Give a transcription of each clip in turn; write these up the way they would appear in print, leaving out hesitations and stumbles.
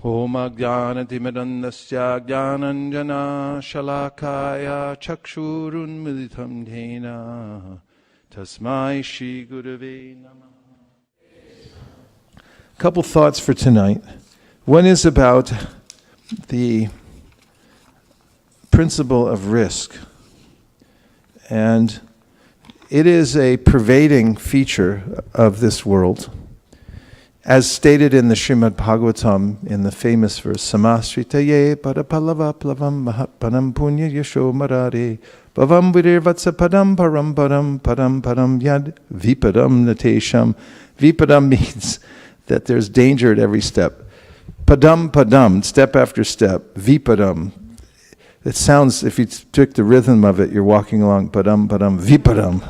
Om Ajnanatimirandasya Jnananjana Shalakaya Chakshurunmilitam Dhena Tasmai Shri Gurave Namah. Couple thoughts for tonight. One is about the principle of risk. And it is a pervading feature of this world. As stated in the Srimad Bhagavatam, in the famous verse, Samasritaye padapalava plavam mahatpanam punya yasho marare bhavam virirvatsa padam param param padam param yad vipadam natesham. Vipadam means that there's danger at every step. Padam padam, step after step. Vipadam. It sounds, if you took the rhythm of it, you're walking along, padam padam, vipadam.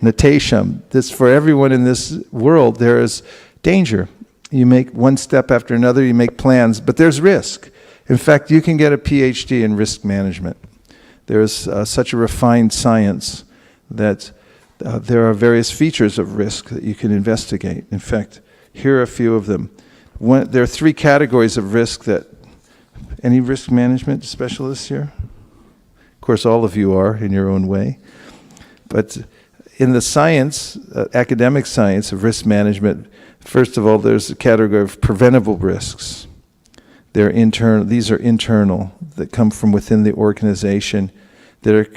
Natesham. This, for everyone in this world, there is danger. You make one step after another, you make plans, but there's risk. In fact, you can get a PhD in risk management. There is such a refined science that there are various features of risk that you can investigate. In fact, here are a few of them. There are three categories of risk that, any risk management specialists here? Of course, all of you are in your own way. But in the science, academic science of risk management, first of all, there's a category of preventable risks. They're internal. These are internal, that come from within the organization, that are,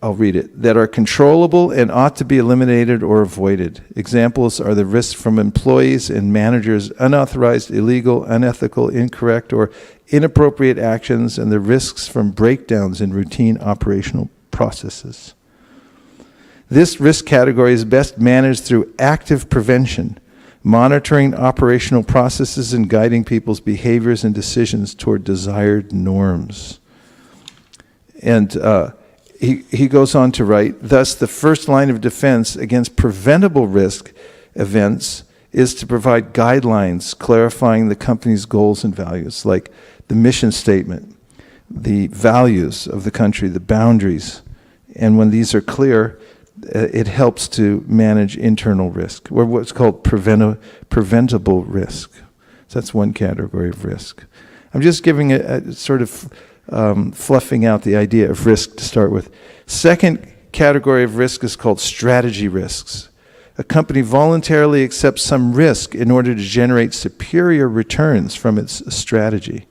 I'll read it, that are controllable and ought to be eliminated or avoided. Examples are the risks from employees and managers' unauthorized, illegal, unethical, incorrect, or inappropriate actions, and the risks from breakdowns in routine operational processes. This risk category is best managed through active prevention, monitoring operational processes and guiding people's behaviors and decisions toward desired norms. And he goes on to write, thus the first line of defense against preventable risk events is to provide guidelines clarifying the company's goals and values, like the mission statement, the values of the country, the boundaries. And when these are clear, it helps to manage internal risk, or what's called preventable risk. So that's one category of risk. I'm just giving a sort of fluffing out the idea of risk to start with. Second category of risk is called strategy risks. A company voluntarily accepts some risk in order to generate superior returns from its strategy.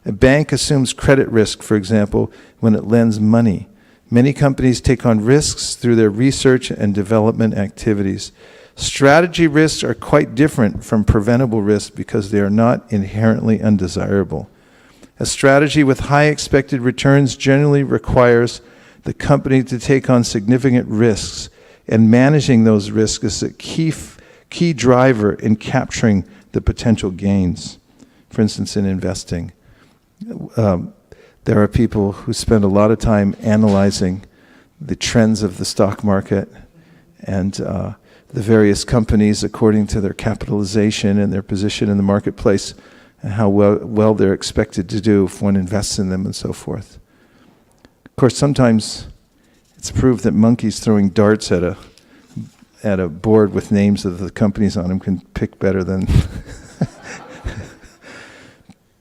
A bank assumes credit risk, for example, when it lends money. Many companies take on risks through their research and development activities. Strategy risks are quite different from preventable risks because they are not inherently undesirable. A strategy with high expected returns generally requires the company to take on significant risks, and managing those risks is a key driver in capturing the potential gains. For instance, in investing. There are people who spend a lot of time analyzing the trends of the stock market and the various companies according to their capitalization and their position in the marketplace, and how well they're expected to do if one invests in them and so forth. Of course, sometimes it's proved that monkeys throwing darts at a board with names of the companies on them can pick better than...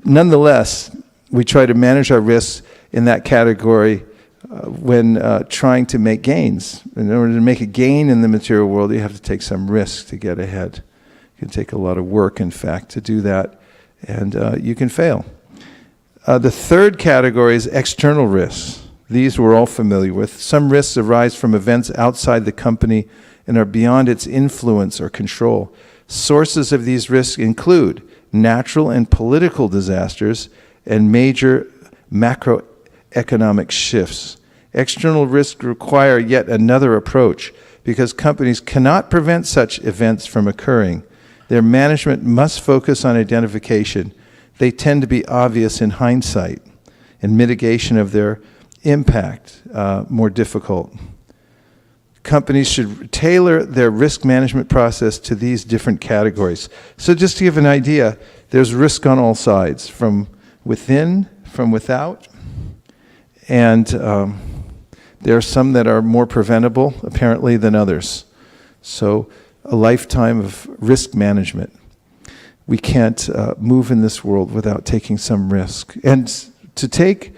Nonetheless, we try to manage our risks in that category when trying to make gains. In order to make a gain in the material world, you have to take some risk to get ahead. It can take a lot of work, in fact, to do that, and you can fail. The third category is external risks. These we're all familiar with. Some risks arise from events outside the company and are beyond its influence or control. Sources of these risks include natural and political disasters and major macroeconomic shifts. External risks require yet another approach because companies cannot prevent such events from occurring. Their management must focus on identification. They tend to be obvious in hindsight, and mitigation of their impact more difficult. Companies should tailor their risk management process to these different categories. So just to give an idea, there's risk on all sides, from within, from without, and there are some that are more preventable, apparently, than others. So a lifetime of risk management. we can't move in this world without taking some risk. And to take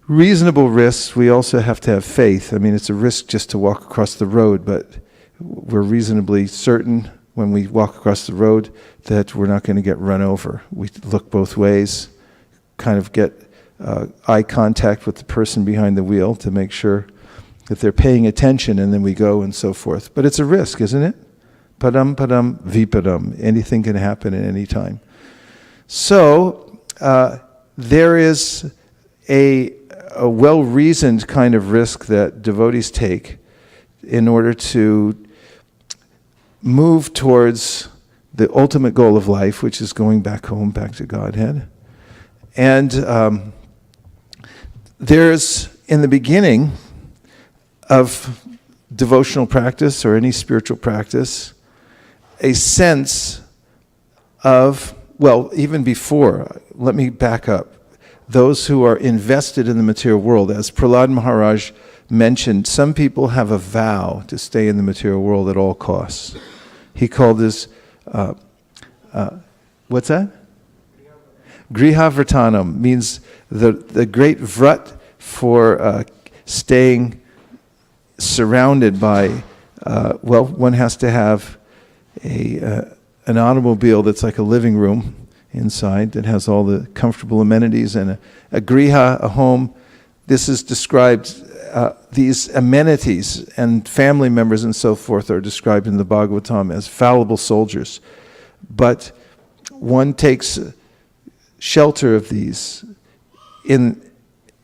reasonable risks, we also have to have faith. I mean, it's a risk just to walk across the road, but we're reasonably certain when we walk across the road that we're not going to get run over. We look both ways, kind of get eye contact with the person behind the wheel to make sure that they're paying attention, and then we go and so forth. But it's a risk, isn't it? Padam padam vipadam. Anything can happen at any time. So there is a well-reasoned kind of risk that devotees take in order to move towards the ultimate goal of life, which is going back home, back to Godhead. And there's, in the beginning of devotional practice or any spiritual practice, a sense of, well, even before, let me back up. Those who are invested in the material world, as Prahlad Maharaj mentioned, some people have a vow to stay in the material world at all costs. He called this, what's that? Grihavartanam, means the great vrat for staying surrounded by, one has to have an automobile that's like a living room inside that has all the comfortable amenities, and a griha, a home. This is described, these amenities and family members and so forth are described in the Bhagavatam as fallible soldiers. But one takes shelter of these in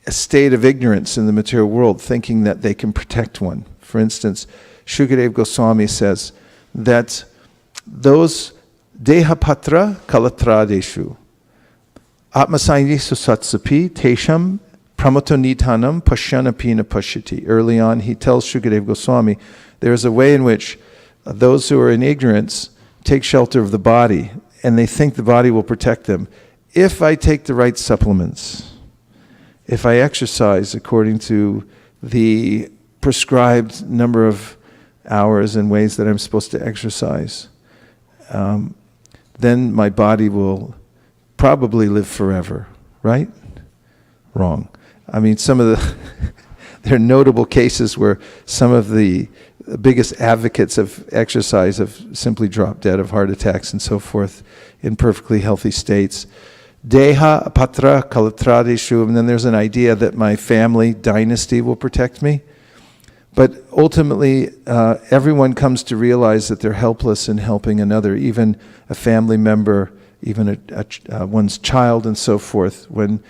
a state of ignorance in the material world, thinking that they can protect one. For instance, Shukadeva Goswami says that those Dehapatra kalatradeshu Atmasayini susatsapi tesham pramatonitanam pashanapina pashiti. Early on, he tells Shukadeva Goswami, there is a way in which those who are in ignorance take shelter of the body, and they think the body will protect them. If I take the right supplements, if I exercise according to the prescribed number of hours and ways that I'm supposed to exercise, then my body will probably live forever, right? Wrong. I mean, some of the, there are notable cases where some of the biggest advocates of exercise have simply dropped dead of heart attacks and so forth in perfectly healthy states. Deha patra kalatradeshu, and then there's an idea that my family dynasty will protect me. But ultimately, everyone comes to realize that they're helpless in helping another, even a family member, even one's child and so forth. When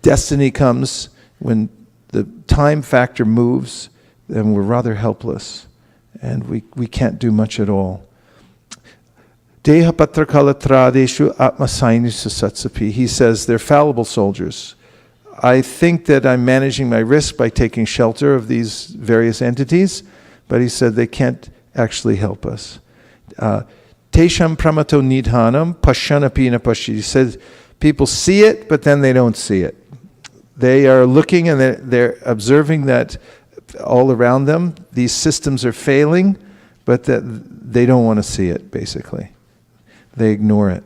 destiny comes, when the time factor moves, then we're rather helpless, and we can't do much at all. Deha patra kalatradeshu atmasayini susatsapi. He says they're fallible soldiers. I think that I'm managing my risk by taking shelter of these various entities, but he said they can't actually help us. Tesham pramato nidhanam pashanapina pashi. He said people see it, but then they don't see it. They are looking and they're observing that all around them these systems are failing, but that they don't want to see it, basically. They ignore it.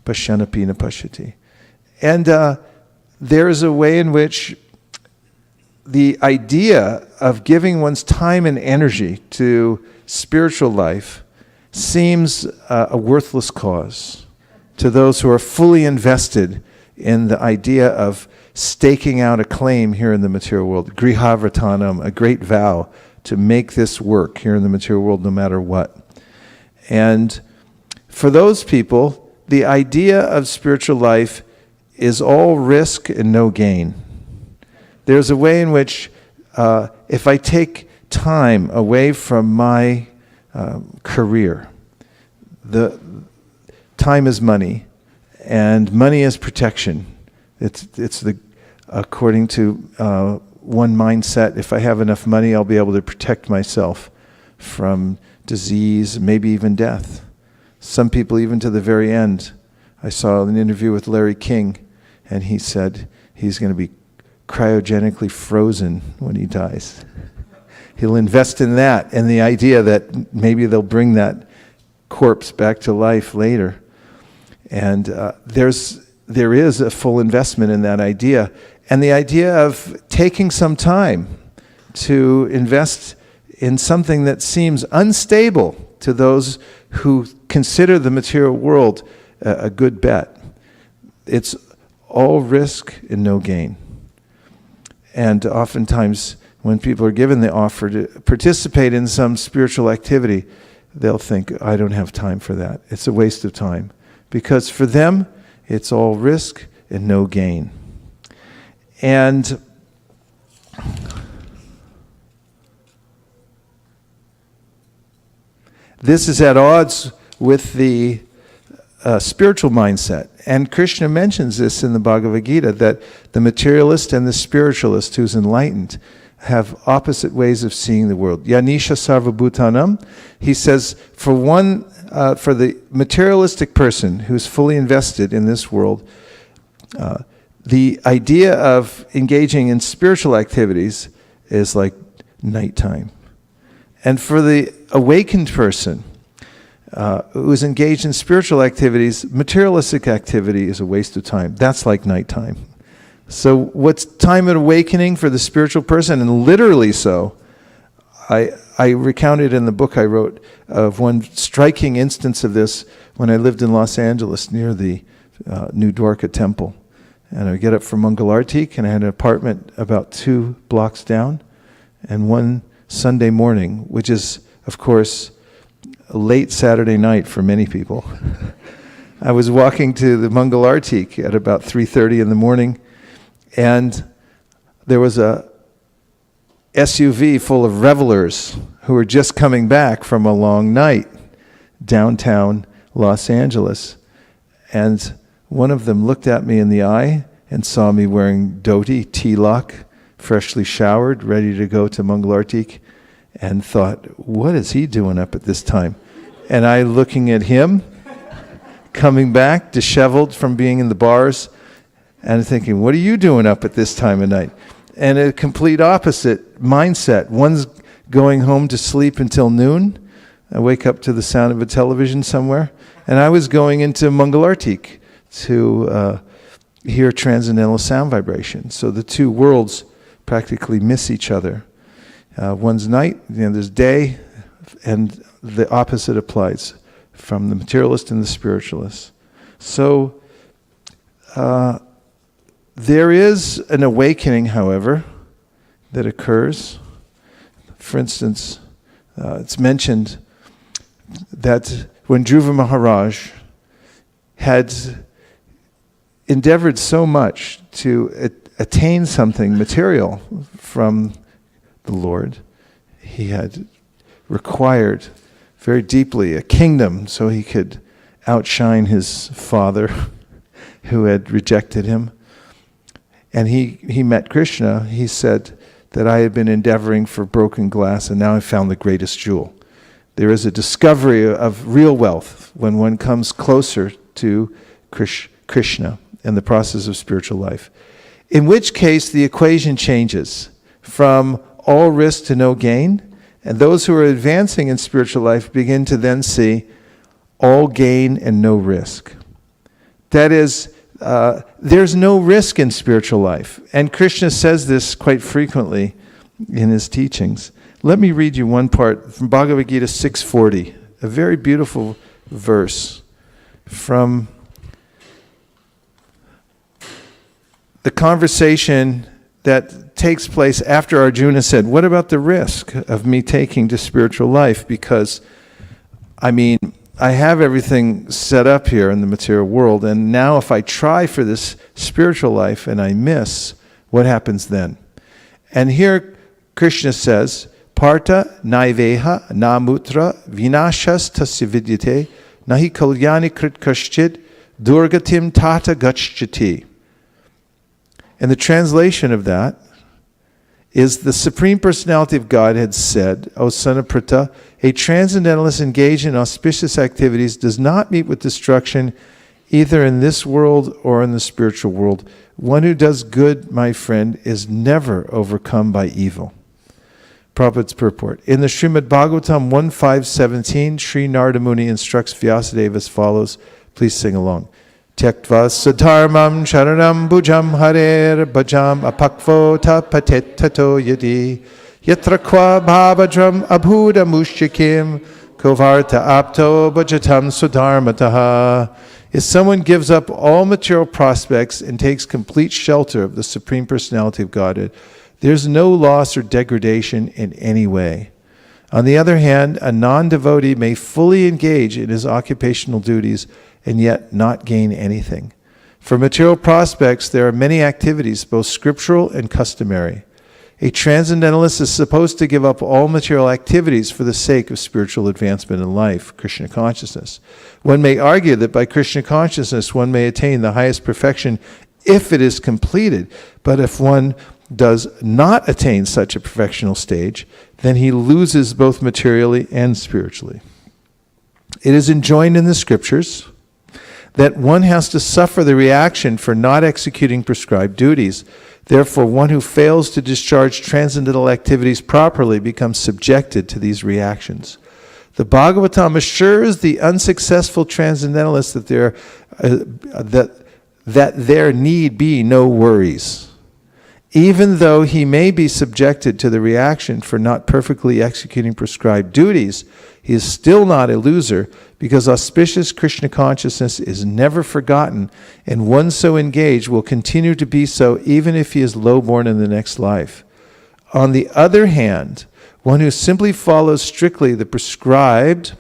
Pashanapina pashati. And there is a way in which the idea of giving one's time and energy to spiritual life seems a worthless cause to those who are fully invested in the idea of staking out a claim here in the material world. Grihavartanam, a great vow to make this work here in the material world no matter what. And for those people, the idea of spiritual life is all risk and no gain. There's a way in which if I take time away from my career, the time is money, and money is protection. It's the according to one mindset. If I have enough money, I'll be able to protect myself from disease, maybe even death. Some people, even to the very end. I saw an interview with Larry King, and he said he's going to be cryogenically frozen when he dies. He'll invest in that, and the idea that maybe they'll bring that corpse back to life later. And there is a full investment in that idea. And the idea of taking some time to invest in something that seems unstable to those who consider the material world a good bet. It's all risk and no gain. And oftentimes, when people are given the offer to participate in some spiritual activity, they'll think, I don't have time for that. It's a waste of time. Because for them, it's all risk and no gain. And this is at odds with the spiritual mindset. And Krishna mentions this in the Bhagavad-gita, that the materialist and the spiritualist who's enlightened have opposite ways of seeing the world. Yanisha sarvabhutanam, he says, for the materialistic person who's fully invested in this world, the idea of engaging in spiritual activities is like nighttime. And for the awakened person who is engaged in spiritual activities, materialistic activity is a waste of time. That's like nighttime. So what's time of awakening for the spiritual person? And literally so. I recounted in the book I wrote of one striking instance of this when I lived in Los Angeles near the New Dwarka Temple. And I would get up for Mangalartik, and I had an apartment about 2 blocks down. And one Sunday morning, which is, of course, a late Saturday night for many people, I was walking to the Mangalartik at about 3:30 in the morning, and there was a SUV full of revelers who were just coming back from a long night downtown Los Angeles. And one of them looked at me in the eye and saw me wearing dhoti, tilak, freshly showered, ready to go to Mangalartik, and thought, what is he doing up at this time? And I looking at him, coming back, disheveled from being in the bars, and thinking, what are you doing up at this time of night? And a complete opposite mindset. One's going home to sleep until noon. I wake up to the sound of a television somewhere. And I was going into Mangalartik to hear transcendental sound vibration. So the two worlds practically miss each other. One's night, there's day, and the opposite applies from the materialist and the spiritualist. So there is an awakening, however, that occurs. For instance, it's mentioned that when Dhruva Maharaj had endeavored so much to attain something material from the Lord, he had required very deeply a kingdom so he could outshine his father who had rejected him. And he met Krishna. He said that I had been endeavoring for broken glass, and now I found the greatest jewel. There is a discovery of real wealth when one comes closer to Krishna and the process of spiritual life. In which case the equation changes from all risk to no gain, and those who are advancing in spiritual life begin to then see all gain and no risk. That is, there's no risk in spiritual life. And Krishna says this quite frequently in his teachings. Let me read you one part from Bhagavad-gita 6:40, a very beautiful verse from the conversation that takes place after Arjuna said, what about the risk of me taking to spiritual life? Because, I have everything set up here in the material world, and now if I try for this spiritual life and I miss, what happens then? And here Krishna says, Partha naiveha namutra vinashas tasya vidyate nahi kalyani krit kashchid durgatim tata gachchati. And the translation of that is the Supreme Personality of God had said, O son of Pritha, a transcendentalist engaged in auspicious activities does not meet with destruction either in this world or in the spiritual world. One who does good, my friend, is never overcome by evil. Prabhupada's purport. In the Srimad Bhagavatam 1.5.17, Sri Narada Muni instructs Vyasadeva as follows. Please sing along. Tyaktva sadharmam sharanam bhujam harer bhajam apakvo tapatet tato yadi yatra kwa bhavadram abhuda mushchikim kovarta apto bhajatam sudharmataha. If someone gives up all material prospects and takes complete shelter of the Supreme Personality of Godhead, there's no loss or degradation in any way. On the other hand, a non-devotee may fully engage in his occupational duties and yet not gain anything. For material prospects, there are many activities, both scriptural and customary. A transcendentalist is supposed to give up all material activities for the sake of spiritual advancement in life, Krishna consciousness. One may argue that by Krishna consciousness one may attain the highest perfection if it is completed, but if one does not attain such a perfectional stage, then he loses both materially and spiritually. It is enjoined in the scriptures that one has to suffer the reaction for not executing prescribed duties. Therefore, one who fails to discharge transcendental activities properly becomes subjected to these reactions. The Bhagavatam assures the unsuccessful transcendentalists that there need be no worries. Even though he may be subjected to the reaction for not perfectly executing prescribed duties, he is still not a loser, because auspicious Krishna consciousness is never forgotten, and one so engaged will continue to be so even if he is lowborn in the next life. On the other hand, one who simply follows strictly the prescribed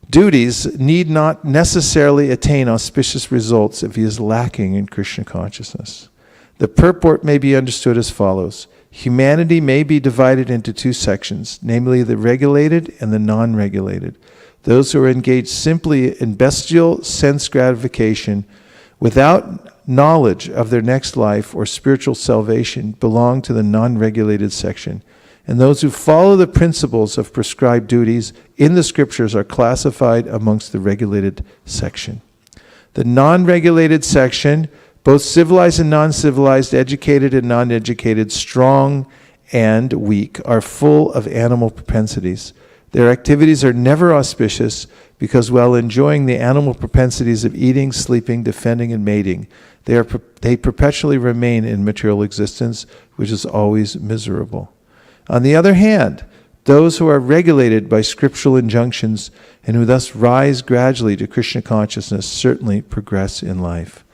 duties need not necessarily attain auspicious results if he is lacking in Krishna consciousness. The purport may be understood as follows. Humanity may be divided into two sections, namely the regulated and the non-regulated. Those who are engaged simply in bestial sense gratification without knowledge of their next life or spiritual salvation belong to the non-regulated section. And those who follow the principles of prescribed duties in the scriptures are classified amongst the regulated section. The non-regulated section, both civilized and non-civilized, educated and non-educated, strong and weak, are full of animal propensities. Their activities are never auspicious because while enjoying the animal propensities of eating, sleeping, defending, and mating, they perpetually remain in material existence, which is always miserable. On the other hand, those who are regulated by scriptural injunctions and who thus rise gradually to Krishna consciousness certainly progress in life.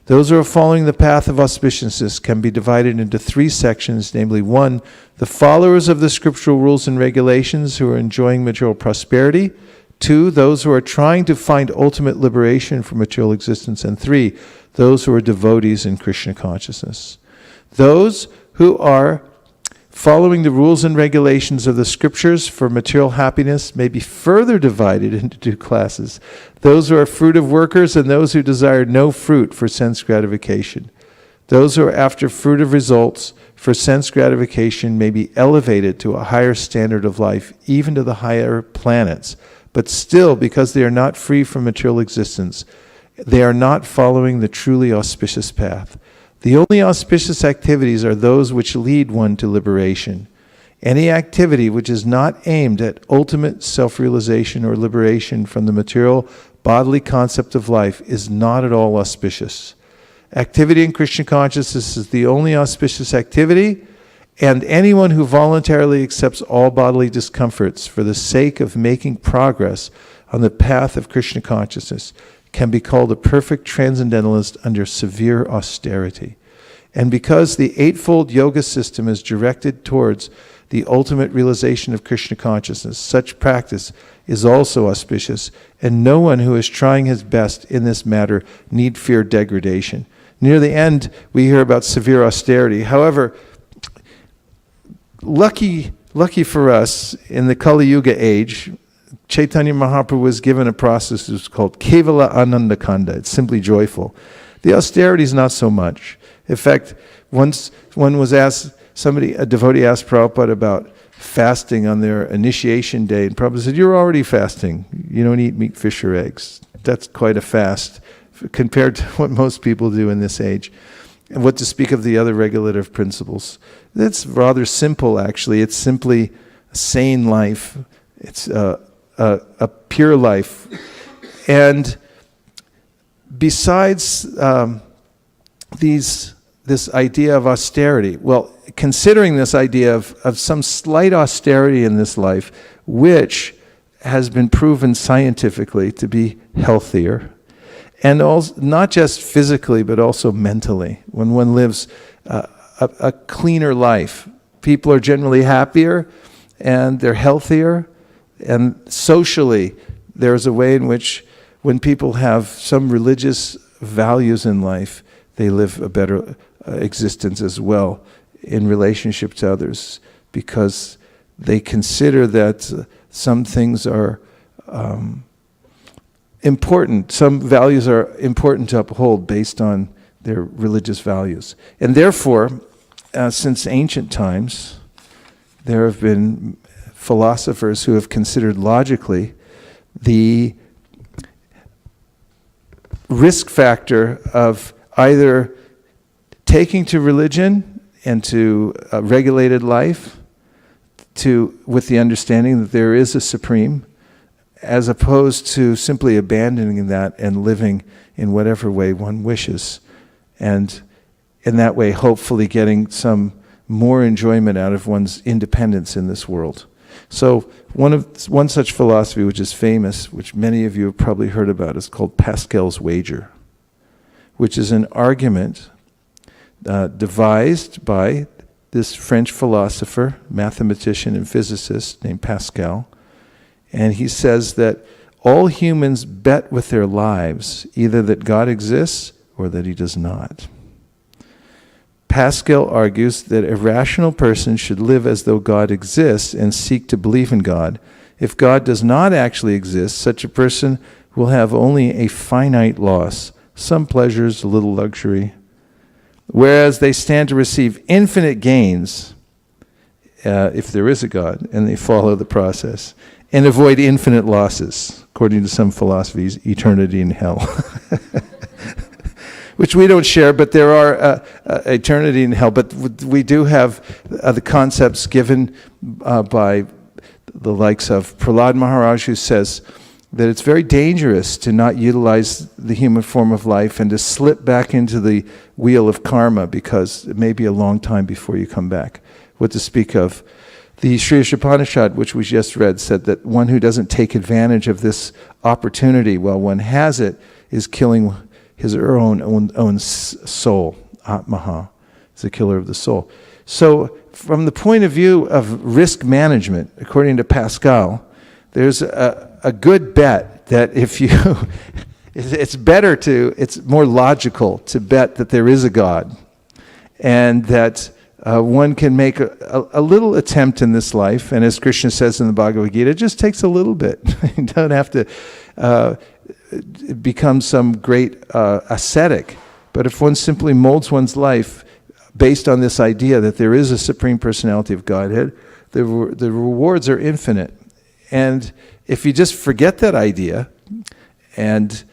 Those who are following the path of auspiciousness can be divided into three sections, namely 1, the followers of the scriptural rules and regulations who are enjoying material prosperity, 2, those who are trying to find ultimate liberation from material existence, and 3, those who are devotees in Krishna consciousness. Those who are following the rules and regulations of the scriptures for material happiness may be further divided into two classes. Those who are fruitive workers and those who desire no fruit for sense gratification. Those who are after fruitive results for sense gratification may be elevated to a higher standard of life, even to the higher planets. But still, because they are not free from material existence, they are not following the truly auspicious path. The only auspicious activities are those which lead one to liberation. Any activity which is not aimed at ultimate self-realization or liberation from the material bodily concept of life is not at all auspicious. Activity in Krishna consciousness is the only auspicious activity, and anyone who voluntarily accepts all bodily discomforts for the sake of making progress on the path of Krishna consciousness can be called a perfect transcendentalist under severe austerity. And because the eightfold yoga system is directed towards the ultimate realization of Krishna consciousness, such practice is also auspicious, and no one who is trying his best in this matter need fear degradation. Near the end, we hear about severe austerity. However, lucky for us, in the Kali Yuga age, Chaitanya Mahaprabhu was given a process that was called Kevala Ananda Kanda. It's simply joyful. The austerity is not so much. In fact, once one was asked, a devotee asked Prabhupada about fasting on their initiation day, and Prabhupada said, "You're already fasting. You don't eat meat, fish, or eggs." That's quite a fast compared to what most people do in this age. And what to speak of the other regulative principles? It's rather simple, actually. It's simply a sane life. It's a pure life. And besides this idea of austerity, well, considering this idea of some slight austerity in this life, which has been proven scientifically to be healthier, and also not just physically but also mentally. When one lives a cleaner life, people are generally happier and they're healthier, and socially there's a way in which when people have some religious values in life, they live a better existence as well in relationship to others, because they consider that some things are important, some values are important to uphold based on their religious values. And therefore, since ancient times, there have been philosophers who have considered logically the risk factor of either taking to religion and to a regulated life, with the understanding that there is a supreme, as opposed to simply abandoning that and living in whatever way one wishes, and in that way hopefully getting some more enjoyment out of one's independence in this world. So one such philosophy which is famous, which many of you have probably heard about, is called Pascal's wager, which is an argument devised by this French philosopher, mathematician and physicist named Pascal. And he says that all humans bet with their lives either that God exists or that he does not. Pascal argues that a rational person should live as though God exists and seek to believe in God. If God does not actually exist, such a person will have only a finite loss, some pleasures, a little luxury, whereas they stand to receive infinite gains if there is a God and they follow the process, and avoid infinite losses, according to some philosophies, eternity in hell. Which we don't share, but there are eternity in hell. But we do have the concepts given by the likes of Prahlad Maharaj, who says that it's very dangerous to not utilize the human form of life and to slip back into the wheel of karma, because it may be a long time before you come back. What to speak of the Sri Upanishad, which we just read, said that one who doesn't take advantage of this opportunity while one has it is killing his own soul. Atmaha is the killer of the soul. So from the point of view of risk management, according to Pascal, there's a good bet that if you, it's more logical to bet that there is a God, and that one can make a little attempt in this life, and as Krishna says in the Bhagavad-gita, it just takes a little bit. You don't have to become some great ascetic, but if one simply molds one's life based on this idea that there is a Supreme Personality of Godhead, the rewards are infinite. And if you just forget that idea and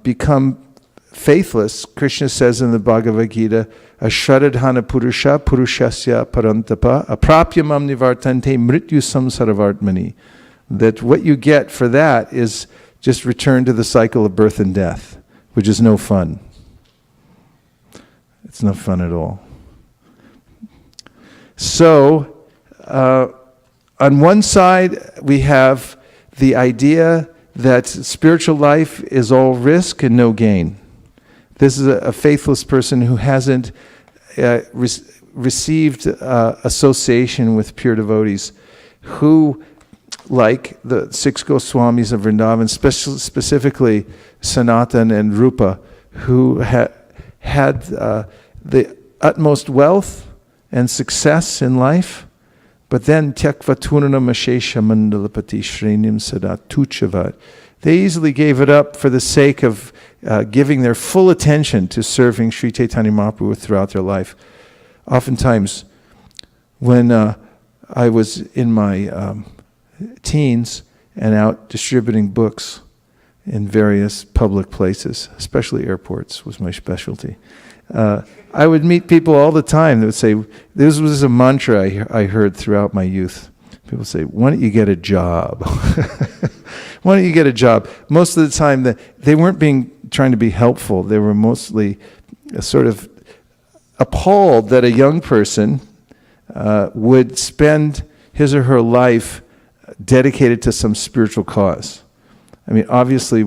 become faithless, Krishna says in the Bhagavad-gita, Ashradhana Purusha Purushasya Parantapa Aprapyamam Nivartante Mrityu Samsaravartmani, that what you get for that is just return to the cycle of birth and death, which is no fun. It's no fun at all. So, on one side, we have the idea that spiritual life is all risk and no gain. This is a faithless person who hasn't received association with pure devotees, who, like the 6 Goswamis of Vrindavan, specifically Sanatan and Rupa, who had the utmost wealth and success in life, but then tyakva turnam ashesha mandalapati shrenim sada tuchavat. They easily gave it up for the sake of giving their full attention to serving Sri Chaitanya Mahaprabhu throughout their life. Oftentimes, when I was in my teens and out distributing books in various public places, especially airports was my specialty, I would meet people all the time that would say, this was a mantra I heard throughout my youth. People say, why don't you get a job? Why don't you get a job? Most of the time, they weren't trying to be helpful. They were mostly sort of appalled that a young person would spend his or her life dedicated to some spiritual cause. I mean, obviously,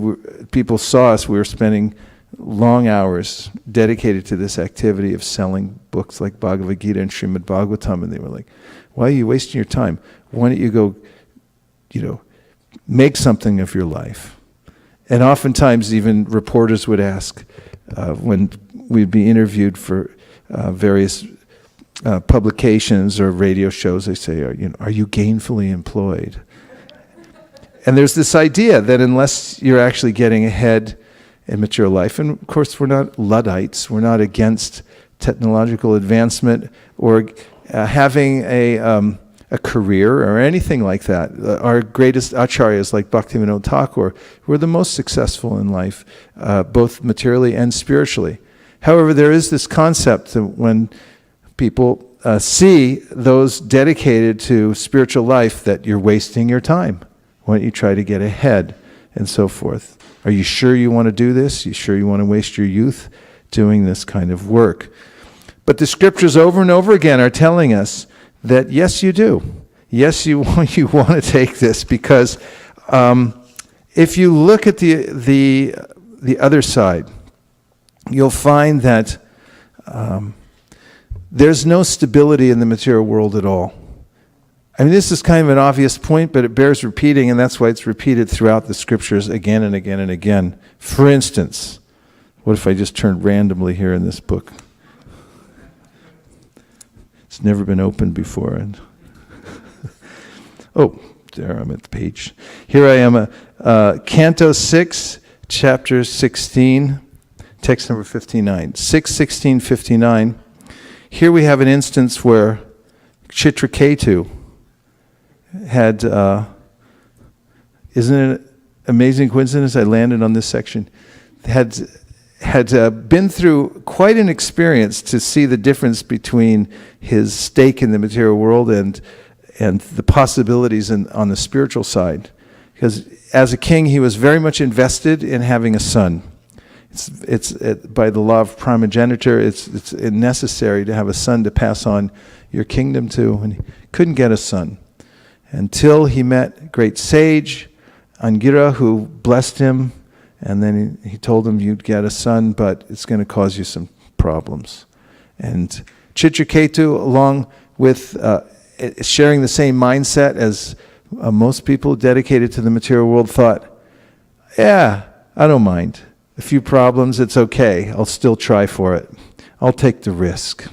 people saw us. We were spending long hours dedicated to this activity of selling books like Bhagavad-gita and Srimad Bhagavatam, and they were like, why are you wasting your time? Why don't you go, make something of your life? And oftentimes even reporters would ask, when we'd be interviewed for various publications or radio shows, they say, are you gainfully employed? And there's this idea that unless you're actually getting ahead in material life, and of course we're not Luddites, we're not against technological advancement or having a career or anything like that. Our greatest acharyas like Bhaktivinoda Thakur were the most successful in life, both materially and spiritually. However, there is this concept that when people see those dedicated to spiritual life, that you're wasting your time. Why don't you try to get ahead and so forth? Are you sure you want to do this? You sure you want to waste your youth doing this kind of work? But the scriptures over and over again are telling us that yes, you do. Yes, you want to take this, because if you look at the other side, you'll find that there's no stability in the material world at all. I mean, this is kind of an obvious point, but it bears repeating, and that's why it's repeated throughout the scriptures again and again and again. For instance, what if I just turned randomly here in this book? It's never been opened before. And oh, there, I'm at the page. Here I am, Canto 6, Chapter 16, text number 59. 6:16:59. Here we have an instance where Chitraketu had, isn't it an amazing coincidence I landed on this section, had been through quite an experience to see the difference between his stake in the material world and the possibilities on the spiritual side. Because as a king, he was very much invested in having a son. It's by the law of primogeniture, it's necessary to have a son to pass on your kingdom to, and he couldn't get a son until he met a great sage, Angira, who blessed him, and then he told him, you'd get a son, but it's going to cause you some problems. And Chitraketu, along with sharing the same mindset as most people dedicated to the material world, thought, yeah, I don't mind. A few problems, it's okay. I'll still try for it. I'll take the risk.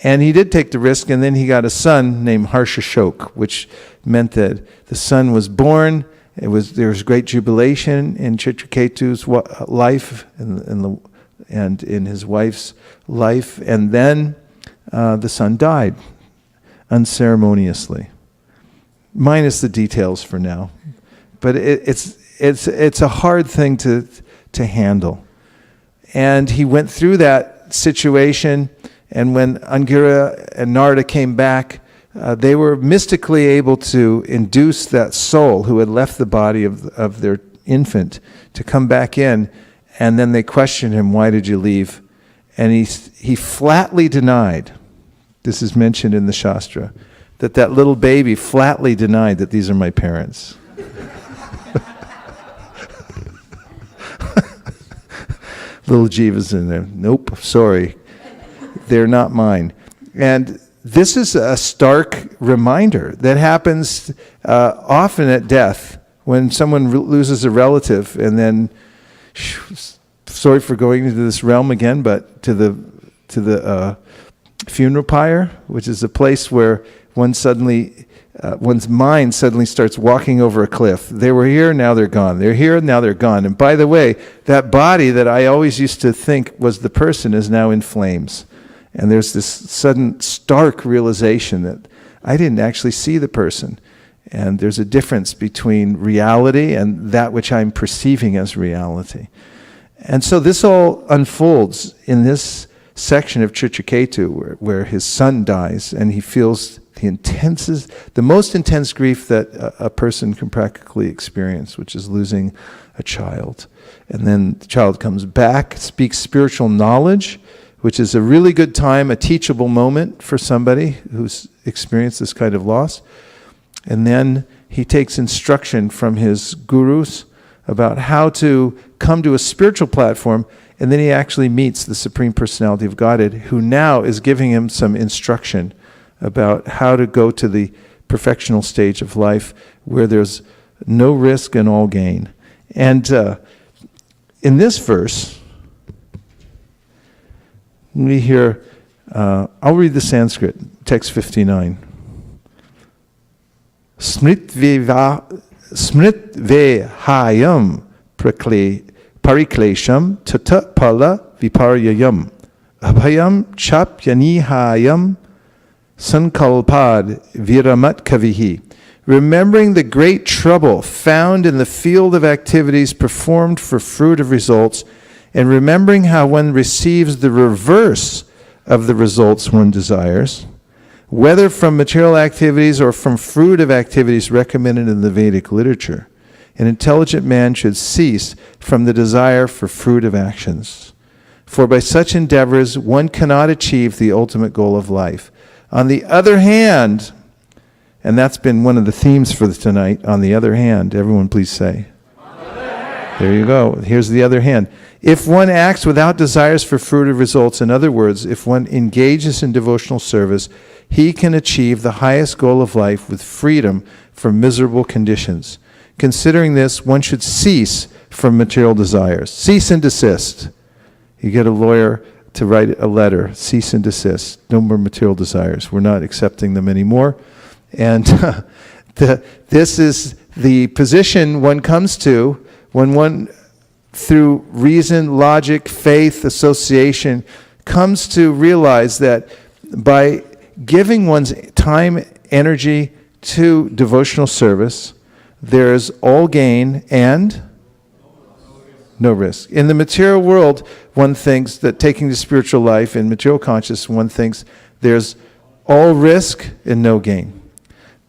And he did take the risk, and then he got a son named Harshashok, which meant that the son was born. There was great jubilation in Chitraketu's life and in his wife's life, and then the son died unceremoniously, minus the details for now. But it's a hard thing to handle, and he went through that situation. And when Angira and Narada came back, they were mystically able to induce that soul who had left the body of their infant to come back in, and then they questioned him, why did you leave? And he flatly denied, this is mentioned in the Shastra, that little baby flatly denied that these are my parents. Little Jiva's in there, nope, sorry, they're not mine. And this is a stark reminder that happens often at death when someone loses a relative, and then, sorry for going into this realm again, but to the funeral pyre, which is a place where one's mind suddenly starts walking over a cliff. They were here, now they're gone. They're here, now they're gone. And by the way, that body that I always used to think was the person is now in flames. And there's this sudden stark realization that I didn't actually see the person. And there's a difference between reality and that which I'm perceiving as reality. And so this all unfolds in this section of Chitraketu where his son dies and he feels the most intense grief that a person can practically experience, which is losing a child. And then the child comes back, speaks spiritual knowledge, which is a really good time, a teachable moment for somebody who's experienced this kind of loss. And then he takes instruction from his gurus about how to come to a spiritual platform, and then he actually meets the Supreme Personality of Godhead, who now is giving him some instruction about how to go to the perfectional stage of life where there's no risk and all gain. And in this verse, we hear, I'll read the Sanskrit, text 59. Smritvehayam pariklesham tata pala viparyayam abhayam chapyanihayam sankalpad viramat kavihi. Remembering the great trouble found in the field of activities performed for fruit of results, and remembering how one receives the reverse of the results one desires, whether from material activities or from fruit of activities recommended in the Vedic literature, an intelligent man should cease from the desire for fruit of actions. For by such endeavors one cannot achieve the ultimate goal of life. On the other hand, and that's been one of the themes for tonight, on the other hand, everyone please say. There you go. Here's the other hand. If one acts without desires for fruit of results, in other words, if one engages in devotional service, he can achieve the highest goal of life with freedom from miserable conditions. Considering this, one should cease from material desires. Cease and desist. You get a lawyer to write a letter, cease and desist. No more material desires. We're not accepting them anymore. And this is the position one comes to when one, through reason, logic, faith, association, comes to realize that by giving one's time, energy to devotional service, there's all gain and no risk. In the material world, one thinks that taking the spiritual life in material consciousness, one thinks there's all risk and no gain.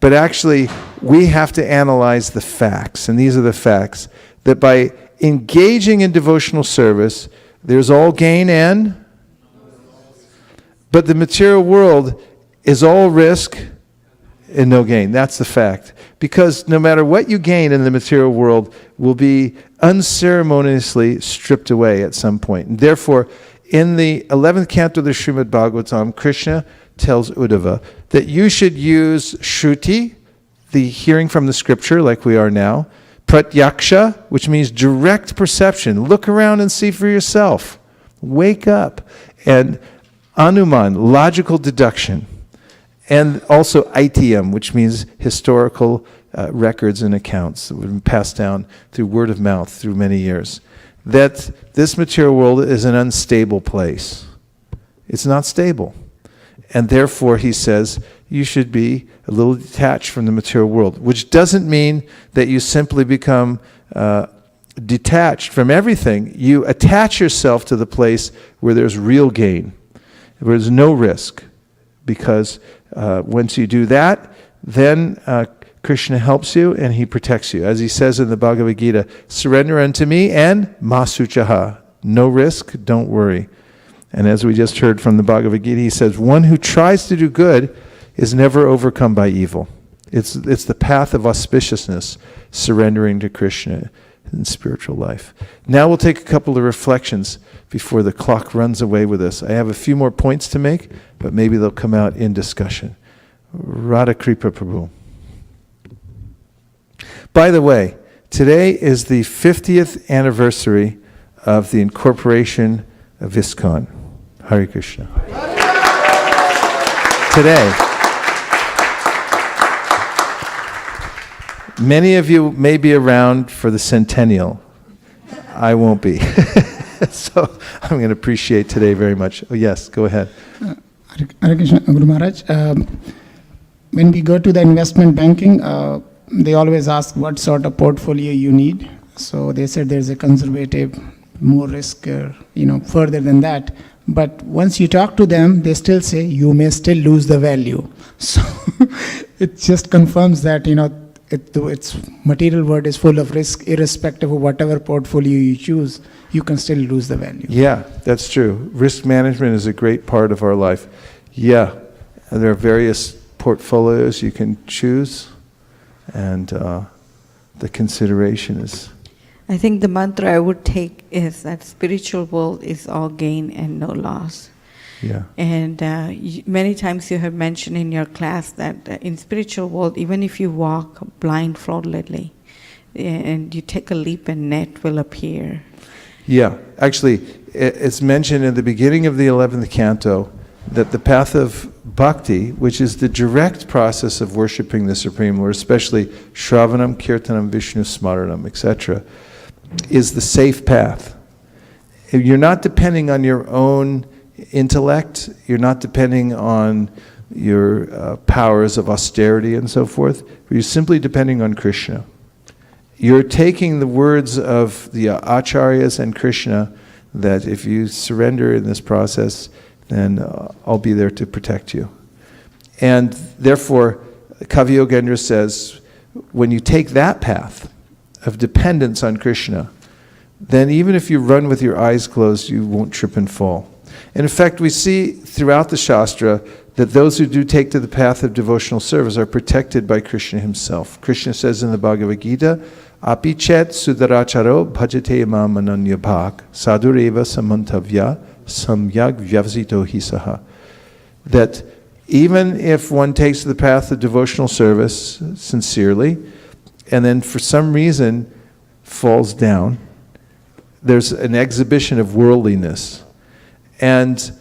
But actually, we have to analyze the facts, and these are the facts, that by engaging in devotional service, there's all gain and, but the material world is all risk and no gain. That's the fact. Because no matter what you gain in the material world will be unceremoniously stripped away at some point. And therefore, in the 11th canto of the Srimad Bhagavatam, Krishna tells Uddhava that you should use Shruti, the hearing from the scripture like we are now, Pratyaksha, which means direct perception. Look around and see for yourself. Wake up. And Anuman, logical deduction. And also Aitiyam, which means historical records and accounts that have been passed down through word of mouth through many years. That this material world is an unstable place. It's not stable. And therefore, he says, you should be a little detached from the material world, which doesn't mean that you simply become detached from everything. You attach yourself to the place where there's real gain, where there's no risk. Because once you do that, then Krishna helps you and he protects you. As he says in the Bhagavad-gita, surrender unto me and masuchaha. No risk, don't worry. And as we just heard from the Bhagavad-gita, he says, one who tries to do good is never overcome by evil. It's the path of auspiciousness, surrendering to Krishna in spiritual life. Now we'll take a couple of reflections before the clock runs away with us. I have a few more points to make, but maybe they'll come out in discussion. Radha Kripa Prabhu. By the way, today is the 50th anniversary of the incorporation of ISKCON. Hare Krishna. Today. Many of you may be around for the centennial. I won't be. So I'm going to appreciate today very much. Oh, yes, go ahead. Hare Krishna, Guru Maharaj. When we go to the investment banking, they always ask what sort of portfolio you need. So they said there's a conservative more risk, further than that. But once you talk to them, they still say you may still lose the value. So it just confirms that, its material world is full of risk, irrespective of whatever portfolio you choose, you can still lose the value. Yeah, that's true. Risk management is a great part of our life. Yeah, and there are various portfolios you can choose, and the consideration is... I think the mantra I would take is that spiritual world is all gain and no loss. Yeah. And many times you have mentioned in your class that in spiritual world, even if you walk blindfoldedly and you take a leap, a net will appear. Yeah, actually, it's mentioned in the beginning of the 11th canto that the path of bhakti, which is the direct process of worshiping the Supreme Lord, especially Shravanam, Kirtanam, Vishnu Smaranam, etc., is the safe path. You're not depending on your own intellect, you're not depending on your powers of austerity and so forth, but you're simply depending on Krishna. You're taking the words of the acharyas and Krishna that if you surrender in this process, then I'll be there to protect you. And therefore, Kavi Yogendra says, when you take that path of dependence on Krishna, then even if you run with your eyes closed, you won't trip and fall. And in fact, we see throughout the Shastra that those who do take to the path of devotional service are protected by Krishna himself. Krishna says in the Bhagavad-gita, Api chet sudaracharo bhajate imam ananya bhak sadureva samantavya samyag vyavasito hisaha. That even if one takes the path of devotional service sincerely, and then for some reason falls down, there's an exhibition of worldliness. And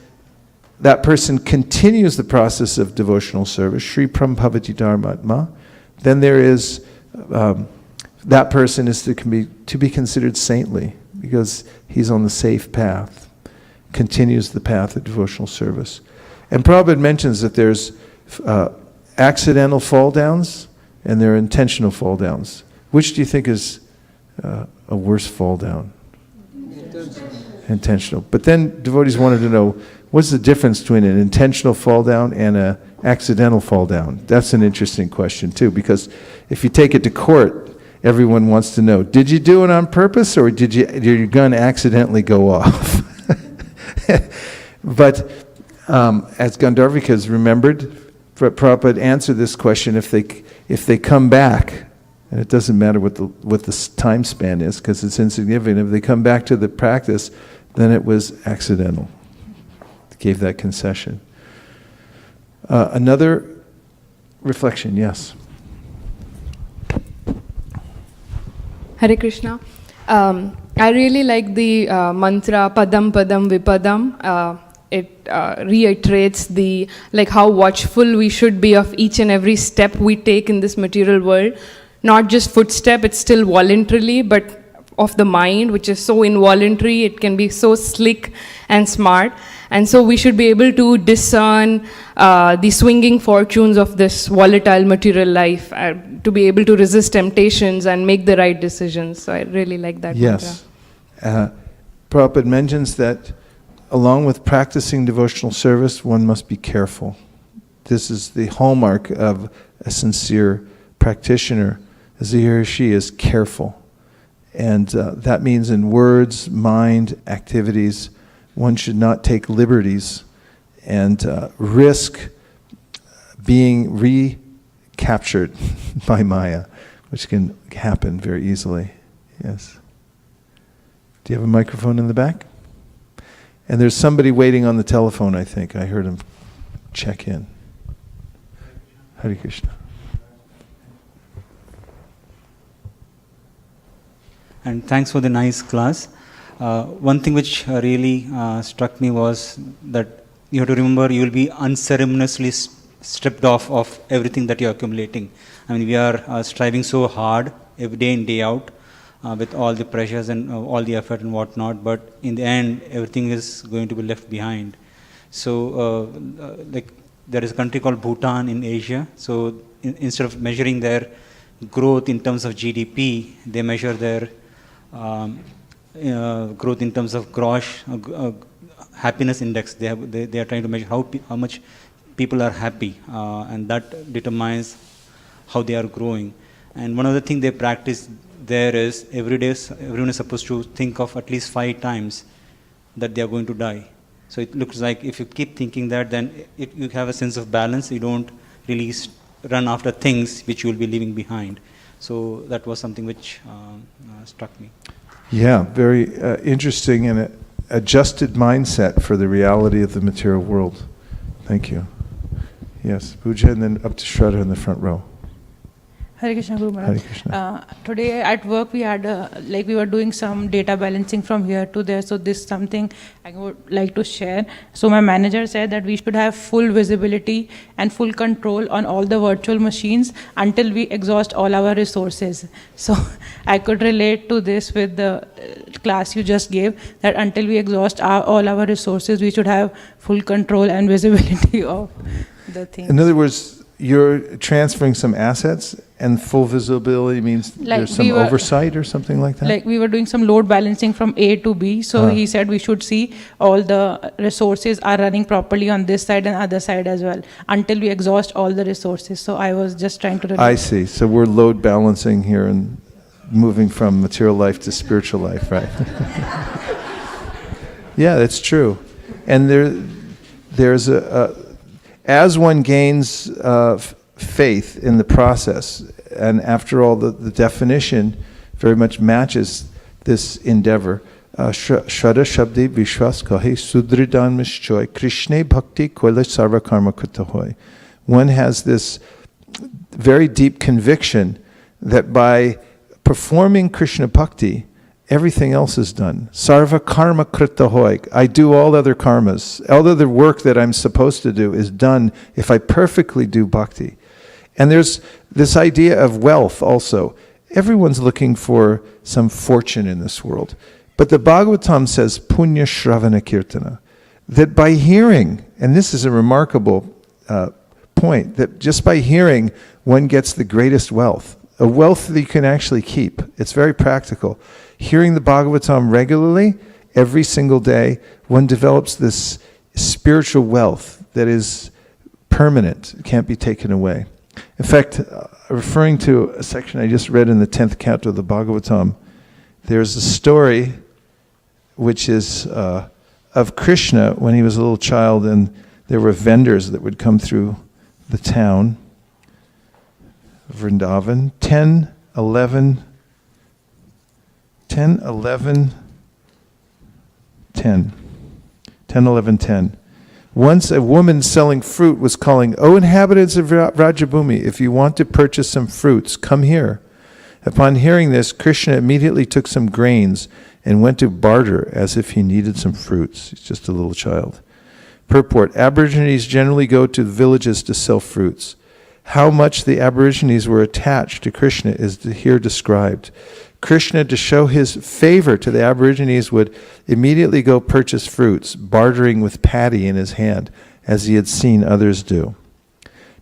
that person continues the process of devotional service, Shri Prambhavati Dharmatma, then there is, that person is to be considered saintly, because he's on the safe path, continues the path of devotional service. And Prabhupada mentions that there's accidental fall downs, and there are intentional fall downs. Which do you think is a worse fall down? Intentional. But then devotees wanted to know, what's the difference between an intentional fall down and an accidental fall down? That's an interesting question too, because if you take it to court, everyone wants to know, did you do it on purpose, or did your gun accidentally go off? But as Gandharvikas remembered, Prabhupada answered this question, if they come back, and it doesn't matter what the time span is, because it's insignificant, if they come back to the practice, then it was accidental. Gave that concession. Another reflection, yes. Hare Krishna. I really like the mantra Padam Padam Vipadam. It reiterates how watchful we should be of each and every step we take in this material world. Not just footstep, it's still voluntarily, but of the mind, which is so involuntary, it can be so slick and smart. And so we should be able to discern the swinging fortunes of this volatile material life, to be able to resist temptations and make the right decisions. So I really like that. Yes. Prabhupada mentions that along with practicing devotional service, one must be careful. This is the hallmark of a sincere practitioner, as he or she is careful. And that means in words, mind, activities, one should not take liberties and risk being recaptured by Maya, which can happen very easily. Yes. Do you have a microphone in the back? And there's somebody waiting on the telephone, I think. I heard him check in. Hare Krishna. And thanks for the nice class. One thing which really struck me was that you have to remember you will be unceremoniously stripped off of everything that you are accumulating. I mean, we are striving so hard every day in, day out with all the pressures and all the effort and whatnot, but in the end, everything is going to be left behind. So, there is a country called Bhutan in Asia. So, instead of measuring their growth in terms of GDP, they measure their growth in terms of gross happiness index. They are trying to measure how much people are happy, and that determines how they are growing. And one of the things they practice there is every day everyone is supposed to think of at least 5 times that they are going to die. So it looks like if you keep thinking that, then you have a sense of balance. You don't really run after things which you will be leaving behind. So that was something which struck me. Yeah, very interesting and an adjusted mindset for the reality of the material world. Thank you. Yes, Pooja, and then up to Shraddha in the front row. Hare Krishna, Guru Maharaj. Hare Krishna. Today at work we had we were doing some data balancing from here to there. So this is something I would like to share. So my manager said that we should have full visibility and full control on all the virtual machines until we exhaust all our resources. So I could relate to this with the class you just gave, that until we exhaust all our resources, we should have full control and visibility of the things. In other words, you're transferring some assets, and full visibility means there's some oversight or something like that? Like we were doing some load balancing from A to B, so he said we should see all the resources are running properly on this side and other side as well, until we exhaust all the resources. So I was just trying to relate. I see. So we're load balancing here and moving from material life to spiritual life, right? Yeah, that's true. And there's as one gains faith in the process, and after all, the definition very much matches this endeavor. Shraddha Shabdi Vishwas Kahe Sudridan Mishchoy Krishne Bhakti Koila Sarva Karma Kutta Hoy. One has this very deep conviction that by performing Krishna Bhakti, everything else is done. Sarva karma krita hoy. I do all other karmas. All other work that I'm supposed to do is done if I perfectly do bhakti. And there's this idea of wealth also. Everyone's looking for some fortune in this world. But the Bhagavatam says, punya shravana kirtana. That by hearing, and this is a remarkable point, that just by hearing, one gets the greatest wealth. A wealth that you can actually keep. It's very practical. Hearing the Bhagavatam regularly, every single day, one develops this spiritual wealth that is permanent, can't be taken away. In fact, referring to a section I just read in the 10th canto of the Bhagavatam, there's a story which is of Krishna when he was a little child, and there were vendors that would come through the town, Vrindavan, 10, 11, 10. Once a woman selling fruit was calling, "O inhabitants of Rajabhumi, if you want to purchase some fruits, come here." Upon hearing this, Krishna immediately took some grains and went to barter as if he needed some fruits. He's just a little child. Purport: Aborigines generally go to villages to sell fruits. How much the Aborigines were attached to Krishna is here described. Krishna, to show his favor to the Aborigines, would immediately go purchase fruits, bartering with paddy in his hand, as he had seen others do.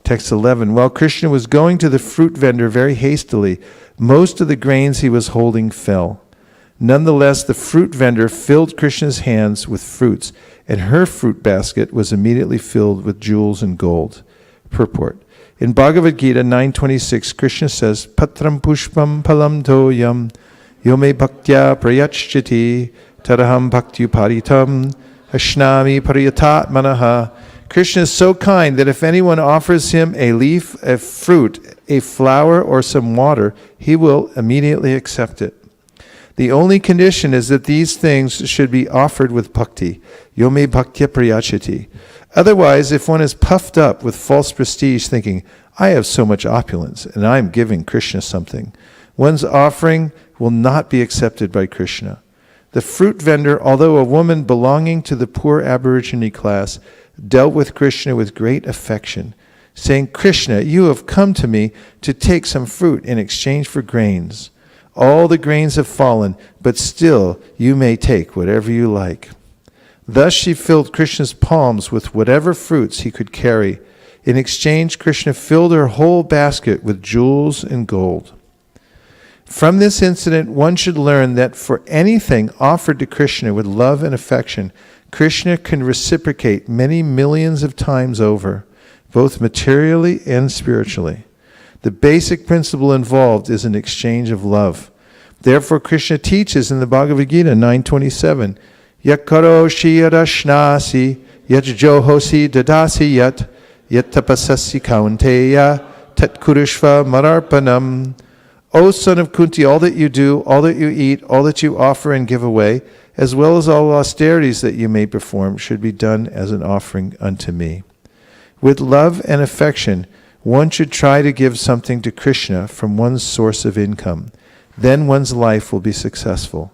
Text 11. While Krishna was going to the fruit vendor very hastily, most of the grains he was holding fell. Nonetheless, the fruit vendor filled Krishna's hands with fruits, and her fruit basket was immediately filled with jewels and gold. Purport. In Bhagavad-gita 9:26, Krishna says, Patram pushpam palam toyam yome bhaktya prayachchiti taraham bhaktyu-paritam ashnami pariyatatmanaha. Krishna is so kind that if anyone offers him a leaf, a fruit, a flower, or some water, he will immediately accept it. The only condition is that these things should be offered with bhakti, yome bhaktya prayachchiti. Otherwise, if one is puffed up with false prestige, thinking, I have so much opulence, and I am giving Krishna something, one's offering will not be accepted by Krishna. The fruit vendor, although a woman belonging to the poor Aborigine class, dealt with Krishna with great affection, saying, Krishna, you have come to me to take some fruit in exchange for grains. All the grains have fallen, but still you may take whatever you like. Thus she filled Krishna's palms with whatever fruits he could carry. In exchange, Krishna filled her whole basket with jewels and gold. From this incident, one should learn that for anything offered to Krishna with love and affection, Krishna can reciprocate many millions of times over, both materially and spiritually. The basic principle involved is an exchange of love. Therefore, Krishna teaches in the Bhagavad-gita 9:27, Yat karoshi yadashnasi, yat johosi dadasi yat, yat tapasasi kaunteya, tat kurushva mararpanam. O son of Kunti, all that you do, all that you eat, all that you offer and give away, as well as all austerities that you may perform, should be done as an offering unto me. With love and affection, one should try to give something to Krishna from one's source of income. Then one's life will be successful.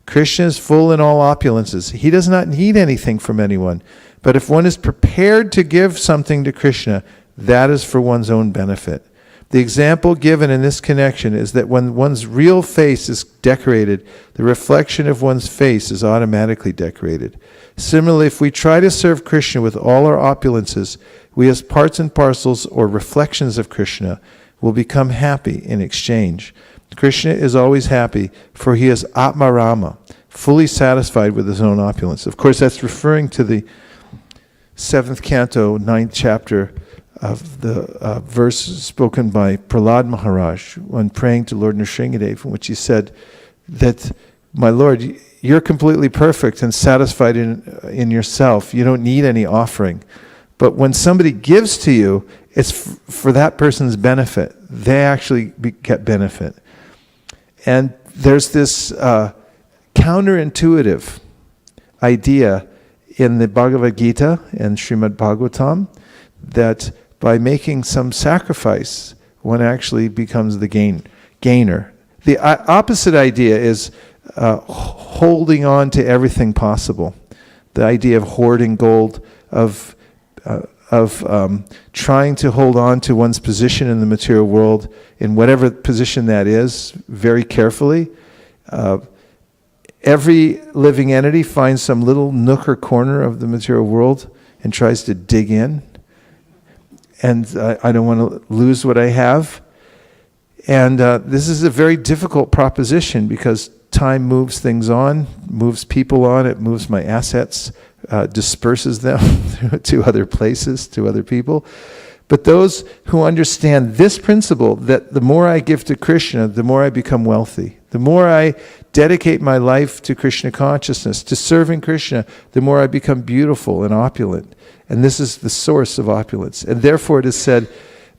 Krishna is full in all opulences. He does not need anything from anyone. But if one is prepared to give something to Krishna, that is for one's own benefit. The example given in this connection is that when one's real face is decorated, the reflection of one's face is automatically decorated. Similarly, if we try to serve Krishna with all our opulences, we as parts and parcels or reflections of Krishna will become happy in exchange. Krishna is always happy, for he is Atmarama, fully satisfied with his own opulence. Of course, that's referring to the 7th canto, 9th chapter of the verse spoken by Prahlad Maharaj when praying to Lord Nrsingadev, in which he said that, my Lord, you're completely perfect and satisfied in yourself. You don't need any offering. But when somebody gives to you, it's for that person's benefit. They actually get benefit. And there's this counterintuitive idea in the Bhagavad-gita and Srimad Bhagavatam that by making some sacrifice, one actually becomes the gainer. The opposite idea is holding on to everything possible. The idea of hoarding gold, of trying to hold on to one's position in the material world, in whatever position that is, very carefully. Every living entity finds some little nook or corner of the material world and tries to dig in. And I don't want to lose what I have. And this is a very difficult proposition because time moves things on, moves people on, it moves my assets, disperses them to other places, to other people. But those who understand this principle, that the more I give to Krishna, the more I become wealthy. The more I dedicate my life to Krishna consciousness, to serving Krishna, the more I become beautiful and opulent. And this is the source of opulence. And therefore it is said